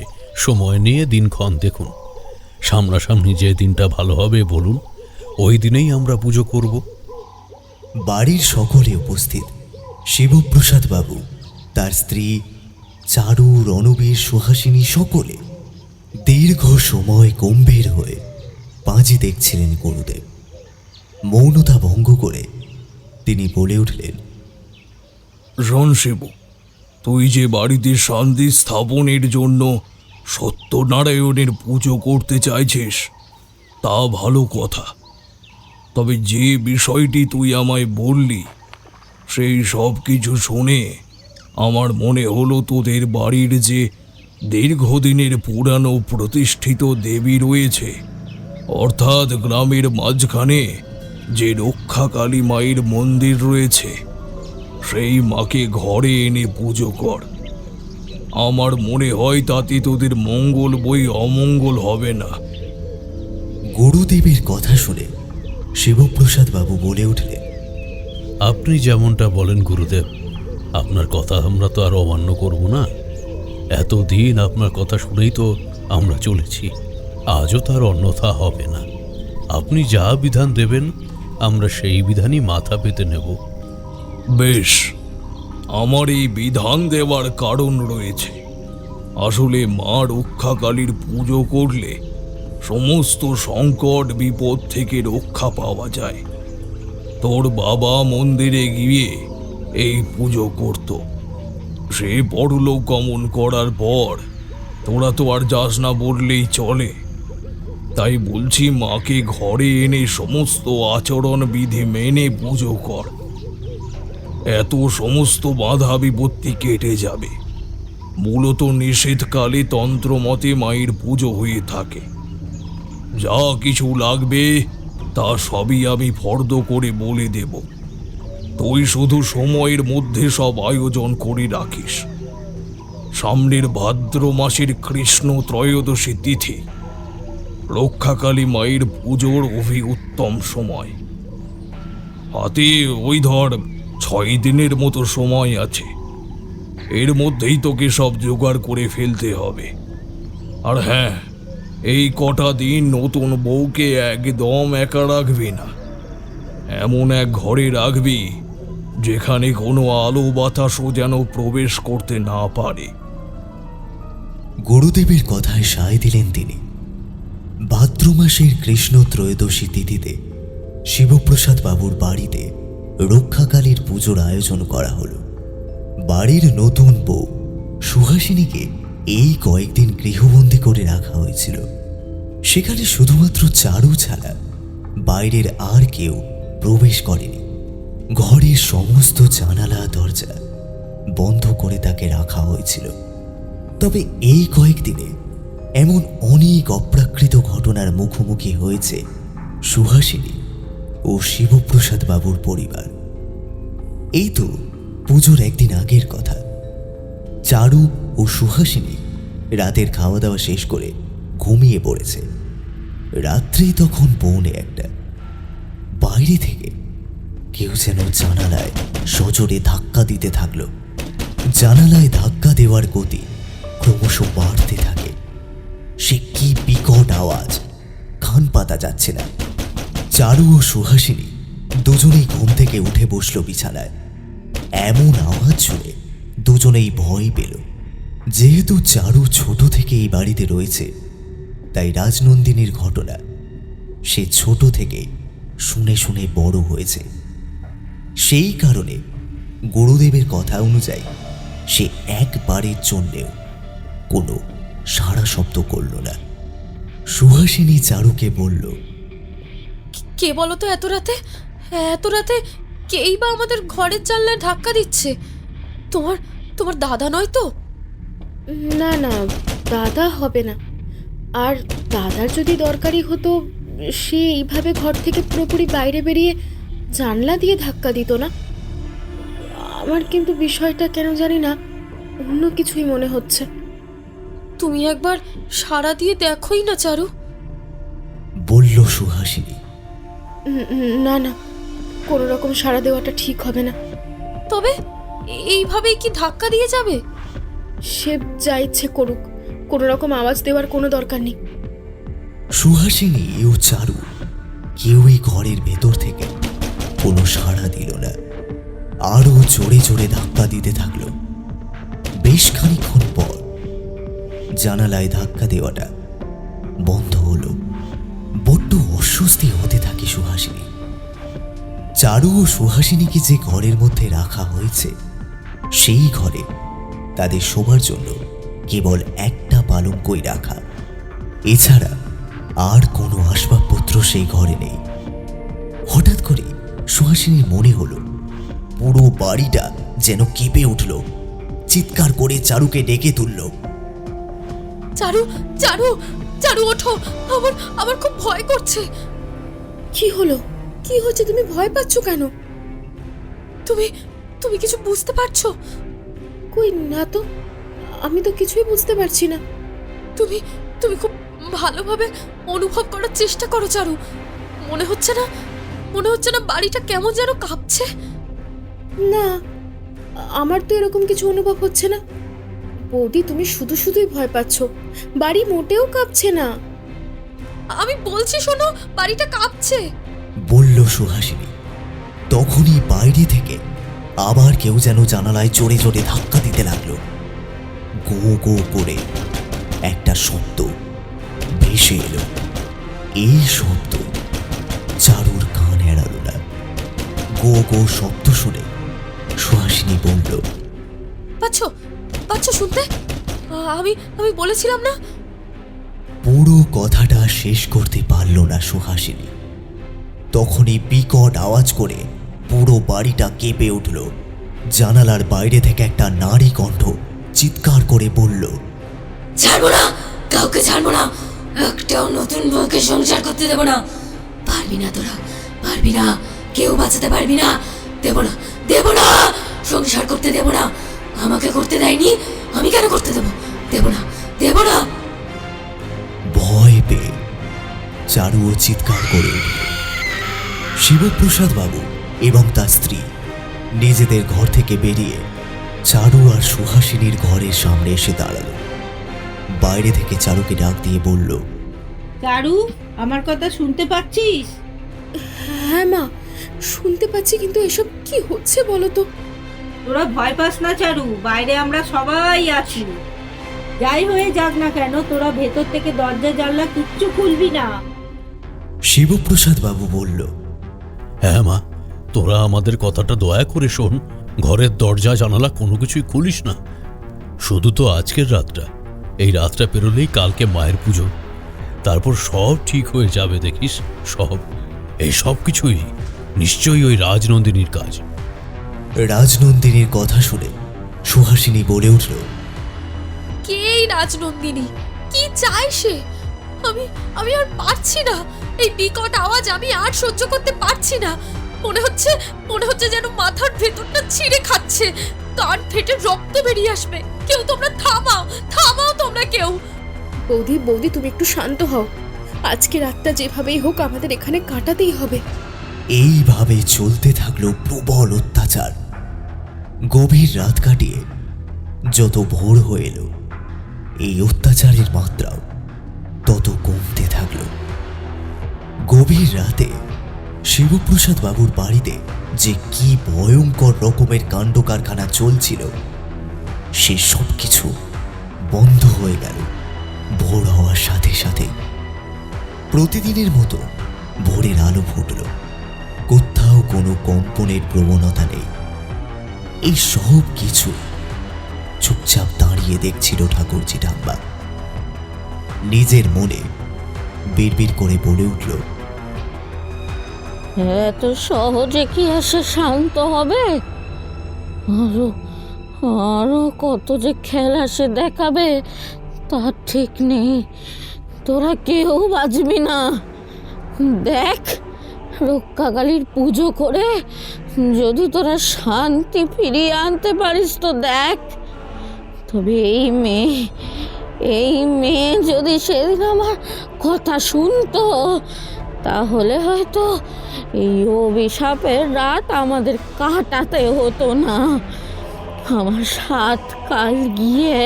S5: সময় নিয়ে দিনক্ষণ দেখুন। সামনাসামনি যে দিনটা ভালো হবে বলুন, ওই দিনেই আমরা পুজো করব।
S4: বাড়ির সকলে উপস্থিত শিবপ্রসাদ বাবু, তার স্ত্রী চারু, রণবীর, সুহাসিনী সকলে দীর্ঘ সময় গম্ভীর হয়ে পাঁজি দেখছিলেন গুরুদেব। মৌনতা ভঙ্গ করে তিনি বলে উঠলেন,
S12: শোন শিবু, তুই যে বাড়িতে শান্তি স্থাপনের জন্য সত্যনারায়ণের পুজো করতে চাইছিস তা ভালো কথা। তবে যে বিষয়টি তুই আমায় বললি সেই সব কিছু শুনে আমার মনে হলো তোদের বাড়ির যে দীর্ঘদিনের পুরানো প্রতিষ্ঠিত দেবী রয়েছে, অর্থাৎ গ্রামের মাঝখানে যে রক্ষাকালী মায়ের মন্দির রয়েছে, সেই মাকে ঘরে এনে পুজো কর। আমার মনে হয় তাতে তোদের মঙ্গল বই অমঙ্গল হবে না।
S4: গুরুদেবের কথা শুনে শিবপ্রসাদ বাবু বলে উঠলেন,
S5: আপনি যেমনটা বলেন গুরুদেব, আপনার কথা আমরা তো আর অমান্য করব না। এতদিন আপনার কথা শুনেই তো আমরা চলেছি, আজও তার অন্যথা হবে না। আপনি যা বিধান দেবেন আমরা সেই বিধানই মাথা পেতে নেব।
S12: বেশ, আমার এই বিধান দেওয়ার কারণ রয়েছে। আসলে মা রক্ষাকালীর পুজো করলে সমস্ত সংকট বিপদ থেকে রক্ষা পাওয়া যায়। তোর বাবা মন্দিরে গিয়ে এই পুজো করত। সে পরলোক গমন করার পর তোরা তো আর যাস না বললেই চলে। তাই বলছি, মাকে ঘরে এনে সমস্ত আচরণ বিধি মেনে পুজো কর। এত সমস্ত বাধা বিপত্তি কেটে যাবে। মূলত নিষেধকালে তন্ত্রমতে মায়ের পুজো হয়ে থাকে। যা কিছু লাগবে তা সবই আমি ফর্দ করে বলে দেব। তুই শুধু সময়ের মধ্যে সব আয়োজন করে রাখিস। সামনের ভাদ্র মাসের কৃষ্ণ ত্রয়োদশী তিথি রক্ষাকালী মায়ের পুজোর উত্তম সময়। হাতে ওই ধর 6 দিনের মতো সময় আছে। এর মধ্যেই তোকে সব জোগাড় করে ফেলতে হবে। আর হ্যাঁ, এই কটা দিন নতুন বউকে একদম একা রাখবি না। এমন এক ঘরে রাখবি যেখানে কোনো আলো বাতাসও যেন প্রবেশ করতে না পারে।
S4: গুরুদেবের কথায় সায় দিলেন তিনি। ভাদ্র মাসের কৃষ্ণ ত্রয়োদশী তিথিতে শিবপ্রসাদ বাবুর বাড়িতে রক্ষাকালীর পুজোর আয়োজন করা হলো। বাড়ির নতুন বউ সুহাসিনীকে এই কয়েকদিন গৃহবন্দী করে রাখা হয়েছিল। সেখানে শুধুমাত্র চারু ছাড়া বাইরের আর কেউ প্রবেশ করেনি। ঘরের সমস্ত জানালা দরজা বন্ধ করে তাকে রাখা হয়েছিল। তবে এই কয়েকদিনে এমন অনেক অপ্রাকৃত ঘটনার মুখোমুখি হয়েছে সুহাসিনী ও শিবপ্রসাদ বাবুর পরিবার। এই তো পুজোর একদিন আগের কথা। চারু ও সুহাসিনী রাতের খাওয়া দাওয়া শেষ করে ঘুমিয়ে পড়েছে। রাত্রি তখন 1:45। বাইরে থেকে কেউ যেন জানালায় সজোরে ধাক্কা দিতে থাকলো। জানালায় ধাক্কা দেওয়ার গতি ক্রমশ বাড়তে থাকে। সে কি বিকট আওয়াজ, কান পাতা যাচ্ছে না। চারু ও সুহাসিনী দুজনেই ঘুম থেকে উঠে বসল বিছানায়। এমন আওয়াজ শুনে দুজনেই ভয় পেল। যেহেতু চারু ছোট থেকে এই বাড়িতে রয়েছে, তাই রাজনন্দিনীর ঘটনা সে ছোট থেকে শুনে শুনে বড় হয়েছে। সেই কারণে গুরুদেবের কথা অনুযায়ী সে একবারের জন্যেও কোনো সাড়া শব্দ করল না। সুহাসিনী চারুকে বলল,
S8: কে বলো তো এত রাতে কেই বা আমাদের ঘরের জানলায় ধাক্কা দিচ্ছে? তোমার দাদা নয় তো? না না, দাদা হবে না। আর দাদার যদি দরকারি হতো, সে এইভাবে ঘর থেকে পুরোপুরি বাইরে বেরিয়ে জানলা দিয়ে ধাক্কা দিত না। আমার কিন্তু বিষয়টা কেন জানি না অন্য কিছুই মনে হচ্ছে। তুমি একবার সাড়া দিয়ে দেখোই না চারু।
S4: বলল সুহাসিনী।
S8: না না, কোনো রকম সাড়া দেওয়াটা ঠিক হবে না। তবে এইভাবেই কি ধাক্কা দিয়ে যাবে? সে যা ইচ্ছে করুক, কোনো রকম আওয়াজ দেওয়ার কোনো দরকার নেই।
S4: সুহাসিনী ও চারু কেউই ঘরের ভেতর থেকে কোনো সাড়া দিল না। আরো জোরে জোরে ধাক্কা দিতে থাকলো। বেশ খানিকক্ষণ পর জানালায় ধাক্কা দেওয়াটা বন্ধ হলো। বড্ড অস্বস্তি হতে থাকে সুহাসিনী। চারু ও সুহাসিনীকে যে ঘরের মধ্যে রাখা হয়েছে, সেই ঘরে তাদের শোবার জন্য কেবল একটা পালঙ্কই রাখা। এছাড়া আর কোনো আসবাবপত্র সেই ঘরে নেই। হঠাৎ করে সুহাসিনীর মনে হলো পুরো বাড়িটা যেন কেঁপে উঠল। চিৎকার করে চারুকে ডেকে তুলল।
S8: চারু চারু চারু, ওঠো, আমার খুব ভয় করছে। কি হলো? কি হচ্ছে? তুমি ভয় পাচ্ছ কেন? তুমি কিছু বুঝতে পারছো? কই না তো, আমি তো কিছুই বুঝতে পারছি না। তুমি খুব ভালোভাবে অনুভব করার চেষ্টা করো চারু। মনে হচ্ছে না বাড়িটা কেমন যেন কাঁপছে? না, আমার তো এরকম কিছু অনুভব হচ্ছে না। বৌদি, তুমি শুধুই ভয় পাচ্ছ। বাড়ি মোটেও কাঁপছে না। আমি বলছি শোনো, বাড়িটা কাঁপছে,
S4: বলল সুহাসিনী। তখনই বাইরে থেকে আবার কেউ যেন জানালায় জোরে জোরে ধাক্কা দিতে লাগলো। গো গো করে একটা শব্দ ভেসে এলো। এই শব্দ চারুর কান এড়ালো না। গো গো শব্দ শুনে সুহাসিনী বলল,
S8: পাচ্ছ শুনতে? আমি বলেছিলাম না।
S4: পুরো কথাটা শেষ করতে পারল না সুহাসিনী। তখনই বিকট আওয়াজ করে পুরো বাড়িটা কেঁপে উঠল। জানালার বাইরে থেকে একটা নারী কণ্ঠ চিৎকার করে বলল,
S13: ছাড়বো না, কাউকে ছাড়বো না, একটাও নতুন বউকে সংসার করতে দেবো না। পারবি না তোরা, পারবি না, কেউ বাঁচাতে পারবি না, দেবো না, দেব না, সংসার করতে দেব না। আমাকে করতে দেয়নি, আমি কেন করতে দেব? দেব না, দেব না।
S4: ভয় পেয়ে চারুও চিৎকার করে উঠল। শিবপ্রসাদ বাবু এবং তার স্ত্রী নিজেদের ঘর থেকে বেরিয়ে চারু আর সুহাসিনীর ঘরের সামনে এসে দাঁড়ালো। বাইরে থেকে চারুকে ডাক দিয়ে বলল,
S9: চারু, আমার কথা শুনতে পাচ্ছিস?
S7: হ্যাঁ মা, শুনতে পাচ্ছি, কিন্তু এসব কি হচ্ছে বলো তো?
S9: তোরা ভয় পাস না চারু, বাইরে আমরা সবাই আছি। যাই হয়ে যাক না কেন, তোরা ভেতর থেকে দরজা জানলা কিচ্ছু খুলবি না।
S4: শিবপ্রসাদ বাবু বলল,
S5: হ্যাঁ মা, তোরা আমাদের কথাটা দয়া করে শোন। ঘরের দরজা জানালা কোনো কিছুই খুলিস না। শুধু তো আজকের রাতটা, এই রাতটা পেরোলেই কালকে মায়ের পুজো, তারপর সব ঠিক হয়ে যাবে দেখিস। এই সব কিছুই নিশ্চয়ই ওই রাজনন্দিনীর কাজ।
S4: রাজনন্দিনীর কথা শুনে সুহাসিনী বলে উঠল,
S7: কে এই রাজনন্দিনী? কি চায় সে? আমি আর পারছি না, এই বিকট আওয়াজ আমি আর সহ্য করতে পারছি না। মনে হচ্ছে যেন মাথার ভেতরটা ছিঁড়ে খাচ্ছে, কান ফেটে রক্ত বেরিয়ে আসবে। কেউ তোমরা থামাও তোমরা কেউ। বৌদি তুমি একটু শান্ত হও। আজকে রাতটা যেভাবেই হোক আমাদের এখানে কাটাতেই হবে।
S4: এইভাবে চলতে থাকলো প্রবল অত্যাচার। গভীর রাত কাটিয়ে যত ভোর হয়ে এলো, এই অত্যাচারের মাত্রাও তত কমতে থাকলো। গভীর রাতে শিবপ্রসাদ বাবুর বাড়িতে যে কি ভয়ঙ্কর রকমের কাণ্ড কারখানা চলছিল, সে সব কিছু বন্ধ হয়ে গেল ভোর হওয়ার সাথে সাথে। প্রতিদিনের মতো ভোরের আলো ফুটল, কোথাও কোনো কম্পনের প্রবণতা নেই। এই সব কিছু চুপচাপ দাঁড়িয়ে দেখছিল ঠাকুরজি ঠাম্মা। নিজের মনে বিড়বিড় করে বলে উঠল,
S10: এত সহজে কি এসে শান্ত হবে? আরো কত যে খেলা সে দেখাবে তার ঠিক নেই। তোরা কেউ বাঁচবি না। দেখ, রক্ষাকালীর পুজো করে যদি তোরা শান্তি ফিরিয়ে আনতে পারিস তো দেখ। তবে এই মেয়ে যদি সেদিন আমার কথা শুনতো, তাহলে হয়তো এই অভিশাপের রাত আমাদের কাটাতে হতো না। আমার 7 কাল গিয়ে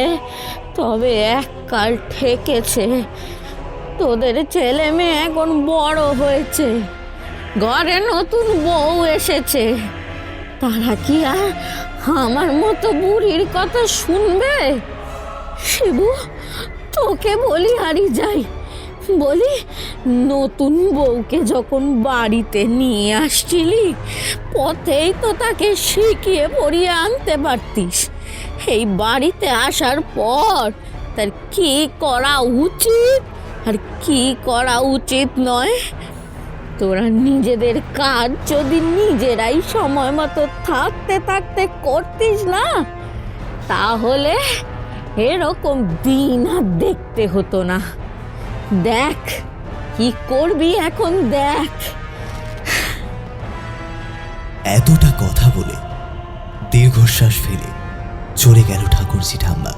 S10: তবে 1 কাল ঠেকেছে। তোদের ছেলে মেয়ে এখন বড় হয়েছে, ঘরে নতুন বউ এসেছে, তারা কি আর আমার মতো বুড়ির কথা শুনবে? শিবু, তোকে বলি হারি যাই, বলি নতুন বউকে যখন বাড়িতে নিয়ে আসছিলি, পথেই তো তাকে শিখিয়ে পড়িয়ে আনতে পারতিস। এই বাড়িতে আসার পর তার কি করা উচিত আর কি করা উচিত নয়, তোরা নিজেদের কাজ যদি নিজেরাই সময় মতো থাকতে থাকতে করতিস না, তাহলে এরকম দিন আর দেখতে হতো না। দেখ কি করবি এখন, দেখ।
S4: এতটা কথা বলে দীর্ঘশ্বাস ফেলে চলে গেল ঠাকুরজি ঠাম্মা।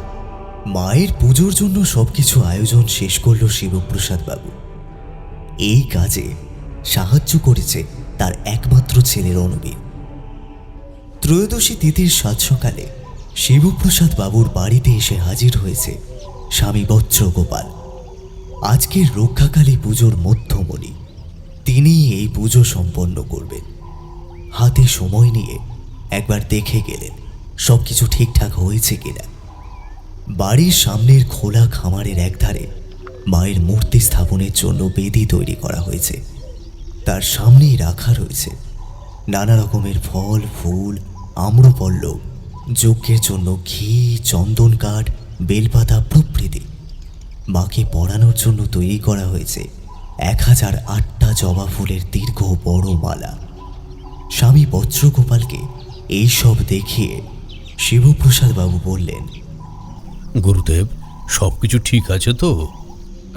S4: মায়ের পুজোর জন্য সবকিছু আয়োজন শেষ করল শিবপ্রসাদ বাবু। এই কাজে সাহায্য করেছে তার একমাত্র ছেলে রণবীর। ত্রয়োদশী তিথির সাত সকালে শিবপ্রসাদ বাবুর বাড়িতে এসে হাজির হয়েছে স্বামী বজ্রগোপাল। আজকের রক্ষাকালী পুজোর মধ্যমণি, তিনি এই পুজো সম্পন্ন করবেন। হাতে সময় নিয়ে একবার দেখে গেলেন সবকিছু ঠিকঠাক হয়েছে কিনা। বাড়ির সামনের খোলা খামারের একধারে মায়ের মূর্তি স্থাপনের জন্য বেদি তৈরি করা হয়েছে। তার সামনেই রাখা রয়েছে নানা রকমের ফল, ফুল, আম্রপল্লব, যজ্ঞের জন্য ঘি, চন্দন কাঠ, বেলপাতা প্রভৃতি। মাকে পরানোর জন্য তৈরি করা হয়েছে 1008টা জবা ফুলের দীর্ঘ বড় মালা। স্বামী বজ্রগোপালকে এইসব দেখিয়ে শিবপ্রসাদ বাবু বললেন,
S5: গুরুদেব, সবকিছু ঠিক আছে তো?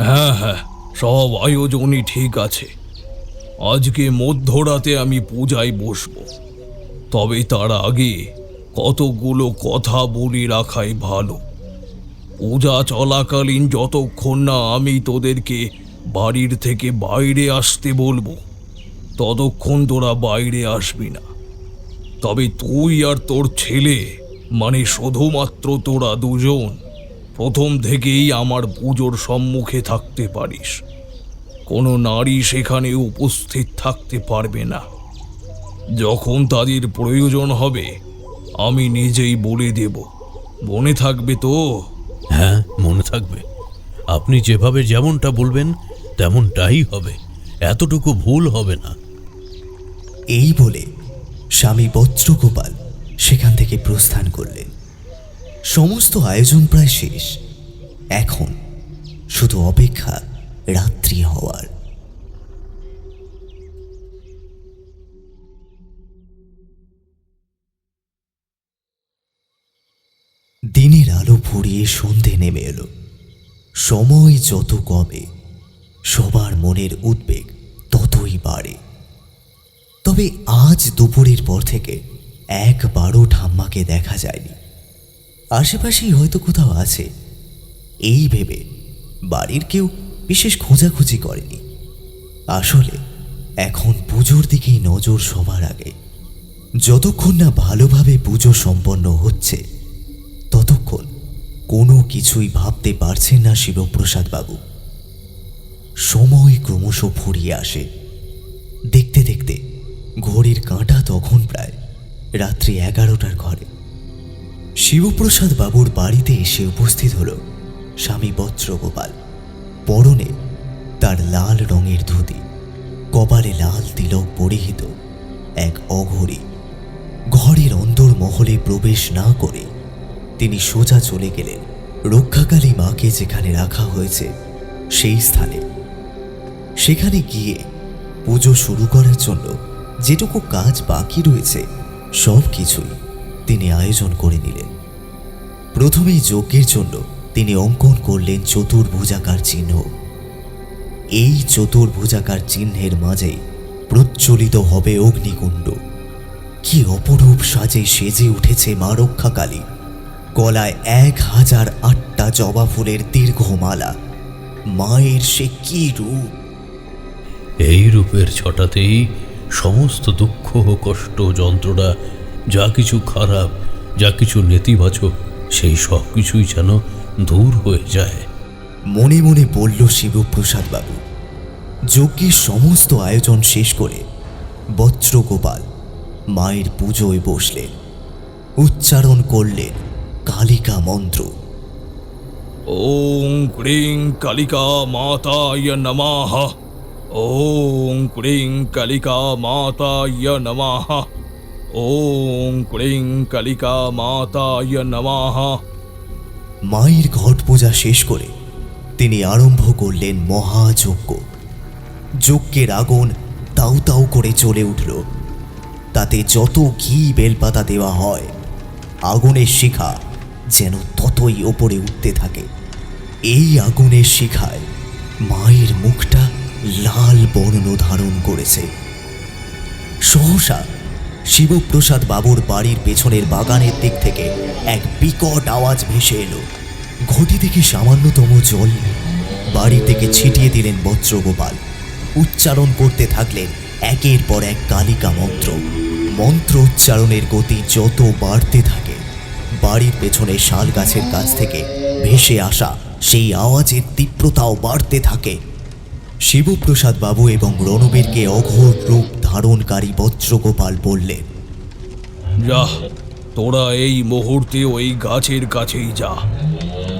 S12: হ্যাঁ, সব আয়োজনই ঠিক আছে। আজকে মধ্যরাতে আমি পূজায় বসবো। তবে তার আগে কতগুলো কথা বলে রাখাই ভালো। পূজা চলাকালীন যতক্ষণ না আমি তোদেরকে বাড়ির থেকে বাইরে আসতে বলবো, ততক্ষণ তোরা বাইরে আসবি না। তবে তুই আর তোর ছেলে, মানে শুধুমাত্র তোরা দুজন, প্রথম থেকেই আমার পুজোর সম্মুখে থাকতে পারিস। কোনো নারী সেখানে উপস্থিত থাকতে পারবে না। যখন তাদের প্রয়োজন হবে আমি নিজেই বলে দেব। মনে থাকবে তো?
S5: হ্যাঁ, মনে থাকবে। আপনি যেভাবে যেমনটা বলবেন তেমনটাই হবে, এতটুকু ভুল হবে না।
S4: এই বলে স্বামী বজ্রগোপাল সেখান থেকে প্রস্থান করলেন। সমস্ত আয়োজন প্রায় শেষ, এখন শুধু অপেক্ষা রাত্রি হওয়ার। দিনের আলো ফুরিয়ে সন্ধে নেমে এলো। সময় যত কমে সবার মনের উদ্বেগ ততই বাড়ে। তবে আজ দুপুরের পর থেকে একবারও ঠাম্মাকে দেখা যায়নি। আশেপাশেই হয়তো কোথাও আছে, এই ভেবে বাড়ির কেউ বিশেষ খোঁজাখুঁজি করেনি। আসলে এখন পুজোর দিকেই নজর সবার আগে। যতক্ষণ না ভালোভাবে পুজো সম্পন্ন হচ্ছে ততক্ষণ কোনো কিছুই ভাবতে পারছেন না শিবপ্রসাদ বাবু। সময় ক্রমশ ফুরিয়ে আসে। দেখতে দেখতে ঘড়ির কাঁটা তখন প্রায় রাত্রি 11টার ঘরে। শিবপ্রসাদ বাবুর বাড়িতে এসে উপস্থিত হল স্বামী বজ্রগোপাল। পরনে তার লাল রঙের ধুতি, কপালে লাল তিলক পরিহিত এক অঘরী। ঘরের অন্দরমহলে প্রবেশ না করে তিনি সোজা চলে গেলেন রক্ষাকালী মাকে যেখানে রাখা হয়েছে সেই স্থানে। সেখানে গিয়ে পুজো শুরু করার জন্য যেটুকু কাজ বাকি রয়েছে সব কিছুই তিনি আয়োজন করে নিলেন। প্রথমেই যজ্ঞের জন্য তিনি অঙ্কন করলেন চতুর্ভুজাকার চিহ্ন। এই চতুর্ভুজাকার চিহ্নের মাঝেই প্রজ্বলিত হবে অগ্নিকুণ্ড। কি অপরূপ সাজে সেজে উঠেছে মা রক্ষাকালী। গলায় 1008টা জবা ফুলের দীর্ঘ মালা। মায়ের সে কি রূপ!
S5: এই রূপের ছটাতেই সমস্ত দুঃখ, কষ্ট, যন্ত্রণা, যা কিছু খারাপ, যা কিছু নেতিবাচক, সেই সব কিছুই যেন দূর হয়ে যায়।
S4: মনে মনে বলল শিবপ্রসাদ বাবু। যজ্ঞের সমস্ত আয়োজন শেষ করে বজ্রগোপাল মায়ের পুজোয় বসলেন। উচ্চারণ করলেন কালিকা মন্ত্র।
S12: ওং ক্রিং কালিকা মাতায় নমঃ। ওং ক্রিং কালিকা মাতায় নমঃ। ওং ক্রিং কালিকা মাতায় নমঃ।
S4: মায়ের ঘট পূজা শেষ করে তিনি আরম্ভ করলেন মহাযজ্ঞ। যজ্ঞের আগুন তাউ তাউ করে জ্বলে উঠল। তাতে যত ঘি বেলপাতা দেওয়া হয় আগুনের শিখা যেন ততই ওপরে উঠতে থাকে। এই আগুনের শিখায় মায়ের মুখটা লাল বর্ণ ধারণ করেছে। সহসা শিবপ্রসাদ বাবুর বাড়ির পেছনের বাগানের দিক থেকে এক বিকট আওয়াজ ভেসে এলো। ঘটি থেকে সামান্যতম জল বাড়ি থেকে ছিটিয়ে দিলেন বজ্রগোপাল। উচ্চারণ করতে থাকলেন একের পর এক কালিকা মন্ত্র। মন্ত্র উচ্চারণের গতি যত বাড়তে থাকে বাড়ির পেছনে শাল গাছের কাছ থেকে ভেসে আসা সেই আওয়াজের তীব্রতাও বাড়তে থাকে। শিবপ্রসাদ বাবু এবং রণবীরকে অঘোর রূপ ধারণকারী বজ্রগোপাল বললেন,
S12: যা, তোরা এই মুহূর্তে ওই গাছের কাছেই যা।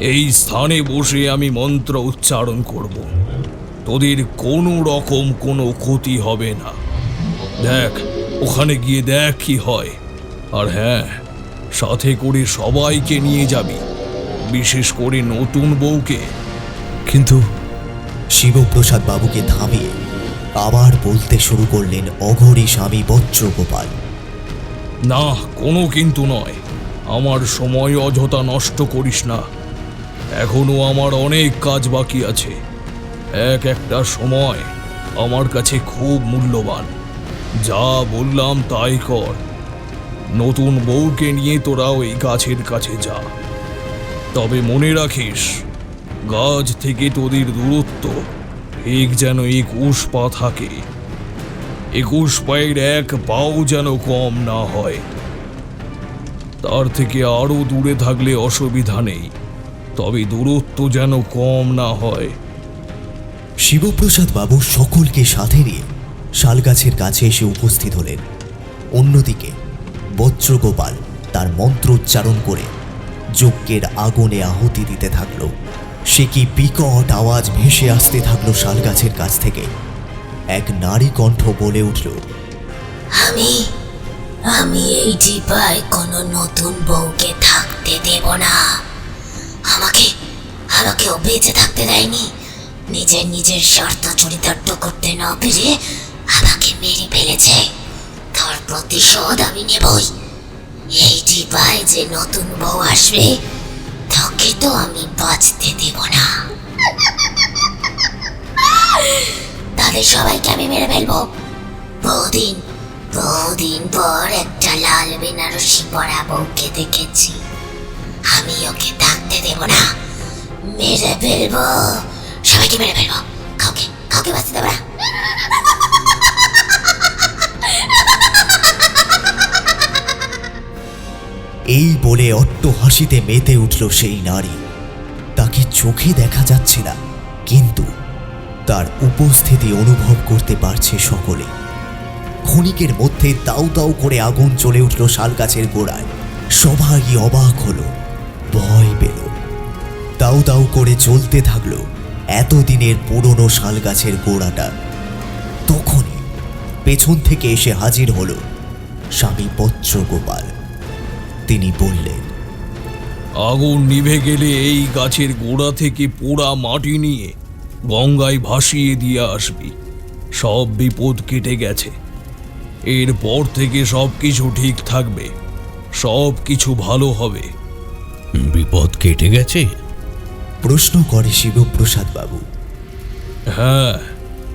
S12: এই স্থানে বসে আমি মন্ত্র উচ্চারণ করব। তোদের কোনো রকম কোনো ক্ষতি হবে না। দেখ, ওখানে গিয়ে দেখ কি হয়। আর হ্যাঁ, সাথে করে সবাইকে নিয়ে যাবি, বিশেষ করে নতুন বউকে।
S5: কিন্তু
S4: শিবপ্রসাদ বাবুকে থামিয়ে আবার বলতে শুরু করলেন অঘরী স্বামী বজ্রগোপাল।
S12: না, কোনো কিন্তু নয়। আমার সময় অযথা নষ্ট করিস না। এখনো আমার অনেক কাজ বাকি আছে। এক একটা সময় আমার কাছে খুব মূল্যবান। যা বললাম তাই কর। নতুন বউকে নিয়ে তোরা ওই গাছের কাছে যা। তবে মনে রাখিস, গাছ থেকে তোদের দূরত্ব ঠিক যেন 21 পা থাকে। 21 পায়ের 1 পাও যেন কম না হয়। তার থেকে আরো দূরে থাকলে অসুবিধা নেই, তবে দূরত্ব যেন কম না হয়।
S4: শিবপ্রসাদ বাবু সকলকে সাথে নিয়ে শালগাছের কাছে এসে উপস্থিত হলেন। অন্যদিকে বজ্রগোপাল তার মন্ত্রোচ্চারণ করে যজ্ঞের আগুনে আহুতি দিতে থাকলো। সে কি বিকট আওয়াজ ভেসে আসতে থাকলো শালগাছের কাছ থেকে। এক নারী কণ্ঠ বলে উঠল,
S13: আমি এই ডিপায় কোনো নতুন বউকে থাকতে দেব না। আমাকেও বেঁচে থাকতে দেয়নি। নিজের স্বার্থ চরিতার্থ করতে না পেরে আমাকে মেরে ফেলেছে। তার প্রতিশোধ আমি নেবই। এই ডিপায় যে নতুন বউ আসবে তাকে তো আমি বাঁচতে দেব না। তাদের সবাইকে আমি মেরে ফেলবো। বহুদিন পর একটা লাল বেনারসি পরা বউকে দেখেছি। আমি ওকে থাকতে দেব না, মেরে ফেলবো। সবাইকে মেরে ফেলবো, কাউকে বাঁচতে দেব না।
S4: এই বলে অট্ট হাসিতে মেতে উঠল সেই নারী। তাকে চোখে দেখা যাচ্ছে না, কিন্তু তার উপস্থিতি অনুভব করতে পারছে সকলে। ক্ষণিকের মধ্যে দাউ দাউ করে আগুন জ্বলে উঠল শালগাছের গোড়ায়। সবাই অবাক হলো, ভয় পেল। দাউ দাউ করে জ্বলতে থাকলো এতদিনের পুরনো শালগাছের গোড়াটা। তখনই পেছন থেকে এসে হাজির হলো স্বামী বজ্রগোপাল। তিনি বললেন,
S12: আগুন নিভে গেলে এই গাছের গোড়া থেকে পোড়া মাটি নিয়ে গঙ্গায় ভাসিয়ে দিয়ে আসবি। সব বিপদ কেটে গেছে। এরপর থেকে সবকিছু ঠিক থাকবে, সব কিছু ভালো হবে।
S5: বিপদ কেটে গেছে?
S4: প্রশ্ন করে শিবপ্রসাদ বাবু।
S12: হ্যাঁ,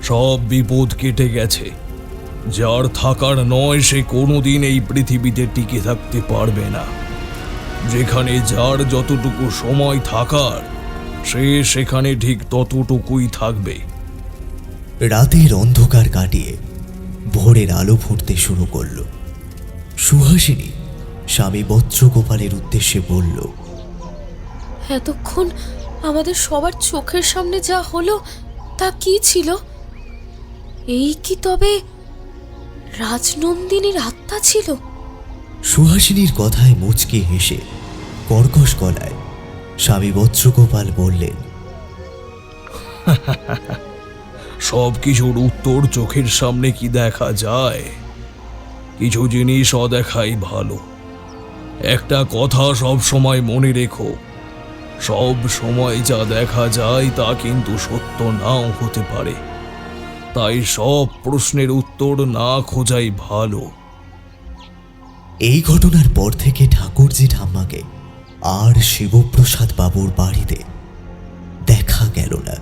S12: সব বিপদ কেটে গেছে। যার থাকার নয় সে কোনোদিন এই পৃথিবীতে টিকে থাকতে পারবে না। যেখানে যার যতটুকু সময় থাকার, সে সেখানে ঠিক ততটুকুই থাকবে।
S4: রাতের অন্ধকার কাটিয়ে ভোরের আলো ফুটতে শুরু করল। সুহাসিনী স্বামী বজ্রগোপালের উদ্দেশ্যে বলল,
S8: এতক্ষণ আমাদের সবার চোখের সামনে যা হলো তা কি ছিল? এই কি তবে রাজনন্দিনীর আত্মা ছিল?
S4: সুহাসিনীর কথায় মুচকি হেসে কর্কশ গলায় স্বামী বজ্রগোপাল বললেন,
S12: সব কিছুর উত্তর চোখের সামনে কি দেখা যায়? কিছু জিনিস অদেখাই ভালো। একটা কথা সব সময় মনে রেখো, সব সময় যা দেখা যায় তা কিন্তু সত্য নাও হতে পারে। তাই সব প্রশ্নের উত্তর না খোঁজাই ভালো।
S4: এই ঘটনার পর থেকে ঠাকুরজি ঠাম্মাকে আর শিবপ্রসাদ বাবুর বাড়িতে দেখা গেল না।